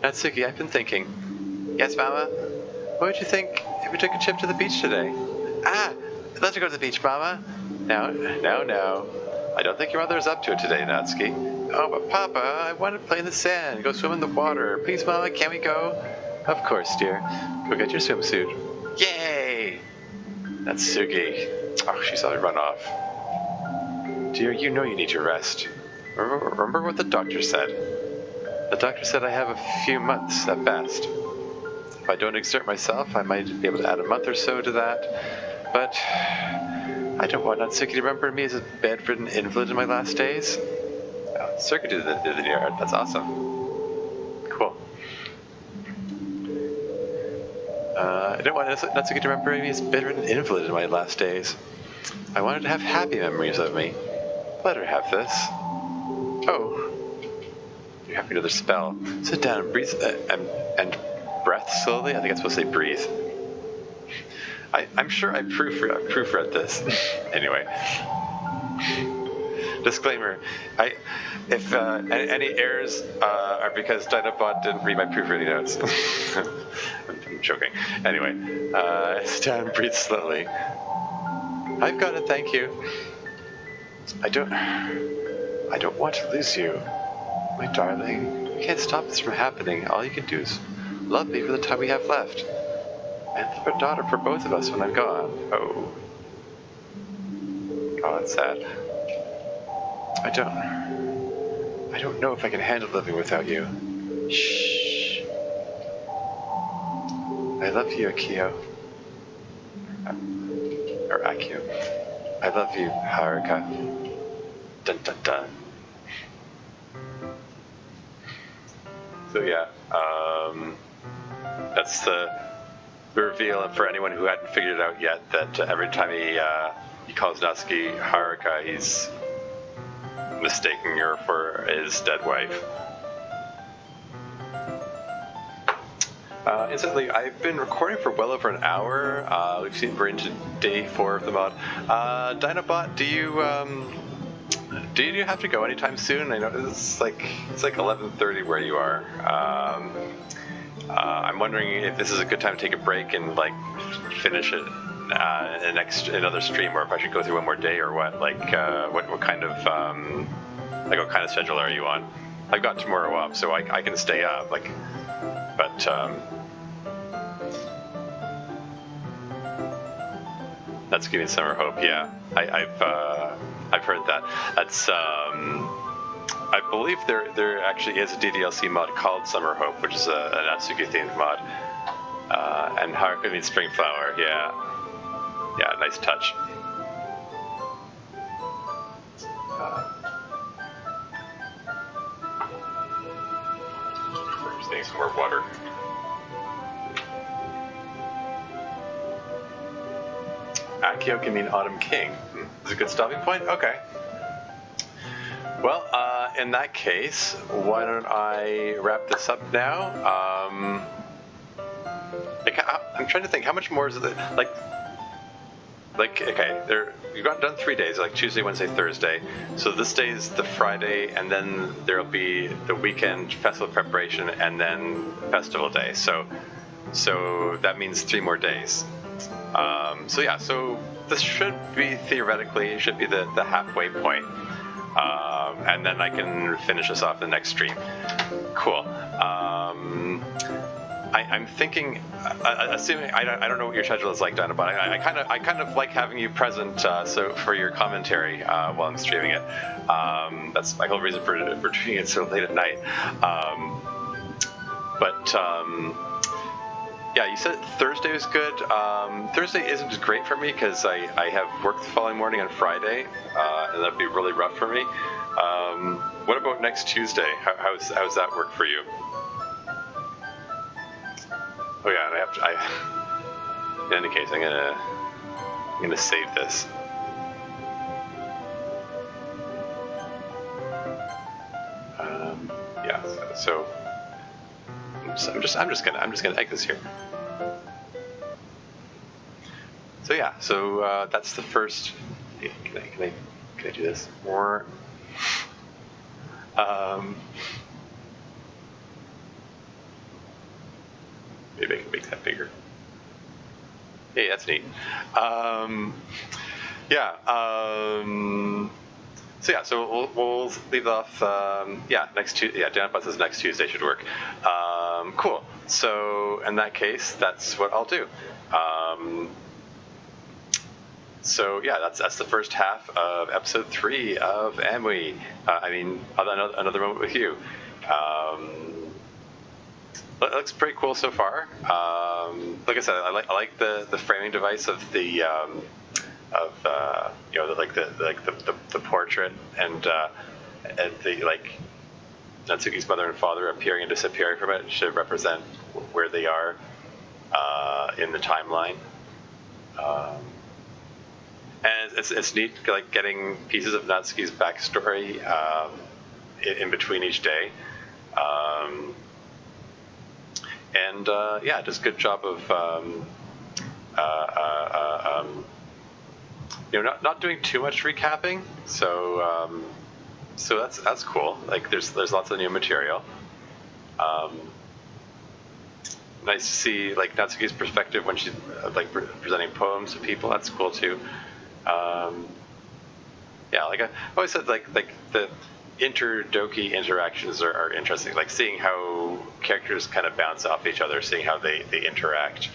Speaker 2: Natsuki, I've been thinking. Yes, Mama? What would you think if we took a trip to the beach today? I'd love to go to the beach, Mama. No. I don't think your mother is up to it today, Natsuki. Oh, but Papa, I want to play in the sand, go swim in the water. Please, Mama, can we go? Of course, dear. Go get your swimsuit. Yay! Natsuki. Oh, she saw me run off. Dear, you know you need your rest. Remember what the doctor said. The doctor said I have a few months at best. If I don't exert myself, I might be able to add a month or so to that. But I don't want Natsuki to remember me as a bedridden invalid in my last days. Oh, Circuit did the new art. That's awesome. Cool. I don't want Natsuki to remember me as a bedridden invalid in my last days. I wanted to have happy memories of me. Let her have this. Oh. You're having another spell. Sit down and breathe, and breath slowly. I think I'm supposed to say breathe. I'm sure I proofread this. Anyway. Disclaimer. If any errors are because Dinobot didn't read my proofreading notes. I'm joking. Anyway. Sit down and breathe slowly. I've got it, thank you. I don't want to lose you. My darling, you can't stop this from happening. All you can do is love me for the time we have left. And love our daughter for both of us when I'm gone. Oh. Oh, that's sad. I don't know if I can handle living without you. Shh. I love you, Akio. Or Akio. I love you, Haruka. Dun dun dun. So yeah, that's the reveal. And for anyone who hadn't figured it out yet, that every time he calls Natsuki Haruka, he's mistaking her for his dead wife. Incidentally, I've been recording for well over an hour. We're into day 4 of the mod. Dinobot, do you have to go anytime soon? I know it's like 11:30 where you are. I'm wondering if this is a good time to take a break and like finish it another stream, or if I should go through one more day, or what? Like what kind of schedule are you on? I've got tomorrow off, so I can stay up. That's giving summer hope. Yeah, I've heard that. That's I believe there actually is a DDLC mod called Summer Hope, which is a Natsuki themed mod. And Haruka means spring flower. Yeah, nice touch. Just need some more water. Akio can mean Autumn King. Is a good stopping point? Okay. Well, in that case, why don't I wrap this up now? I'm trying to think, how much more is it? Okay, you got done 3 days, like Tuesday, Wednesday, Thursday. So this day is the Friday, and then there'll be the weekend festival preparation, and then festival day. So that means 3 more days. So this should be theoretically the halfway point, and then I can finish this off the next stream. Cool. I'm thinking, assuming I don't know what your schedule is like, Donna, but I kind of like having you present, so for your commentary while I'm streaming it. That's my whole reason for doing it so late at night. Yeah, you said Thursday was good. Thursday isn't as great for me because I have work the following morning on Friday, and that'd be really rough for me. What about next Tuesday? How's that work for you? Oh yeah, and in any case, I'm gonna save this. Yeah, so. I'm just gonna egg this here. So yeah, that's the first. Can I do this more? Maybe I can make that bigger. Hey, that's neat. So we'll leave off. Next Tuesday. Yeah, Dinobot says next Tuesday should work. Cool. So in that case, that's what I'll do. That's the first half of episode 3 of Amui. Another moment with you. It looks pretty cool so far. Like I said, I like the framing device of the. The portrait and the Natsuki's mother and father appearing and disappearing from it should represent where they are in the timeline. And it's neat, like getting pieces of Natsuki's backstory in between each day. Just good job of not doing too much recapping. So that's cool. Like there's lots of new material. Nice to see like Natsuki's perspective when she's like presenting poems to people. That's cool too. Like I always said, like the inter-Doki interactions are interesting. Like seeing how characters kind of bounce off each other, seeing how they interact.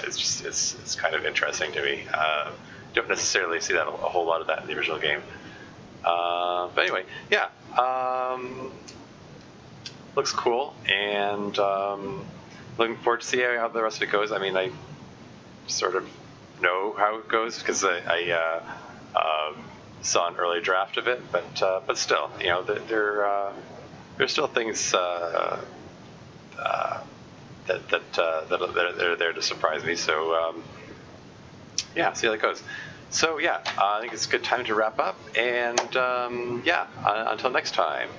Speaker 2: It's kind of interesting to me. don't necessarily see that a whole lot of that in the original game. But anyway, yeah, looks cool, and looking forward to see how the rest of it goes. I mean, I sort of know how it goes because I saw an early draft of it, but still, there's still things that are there to surprise me. So yeah, see how that goes. So yeah, I think it's a good time to wrap up, and until next time.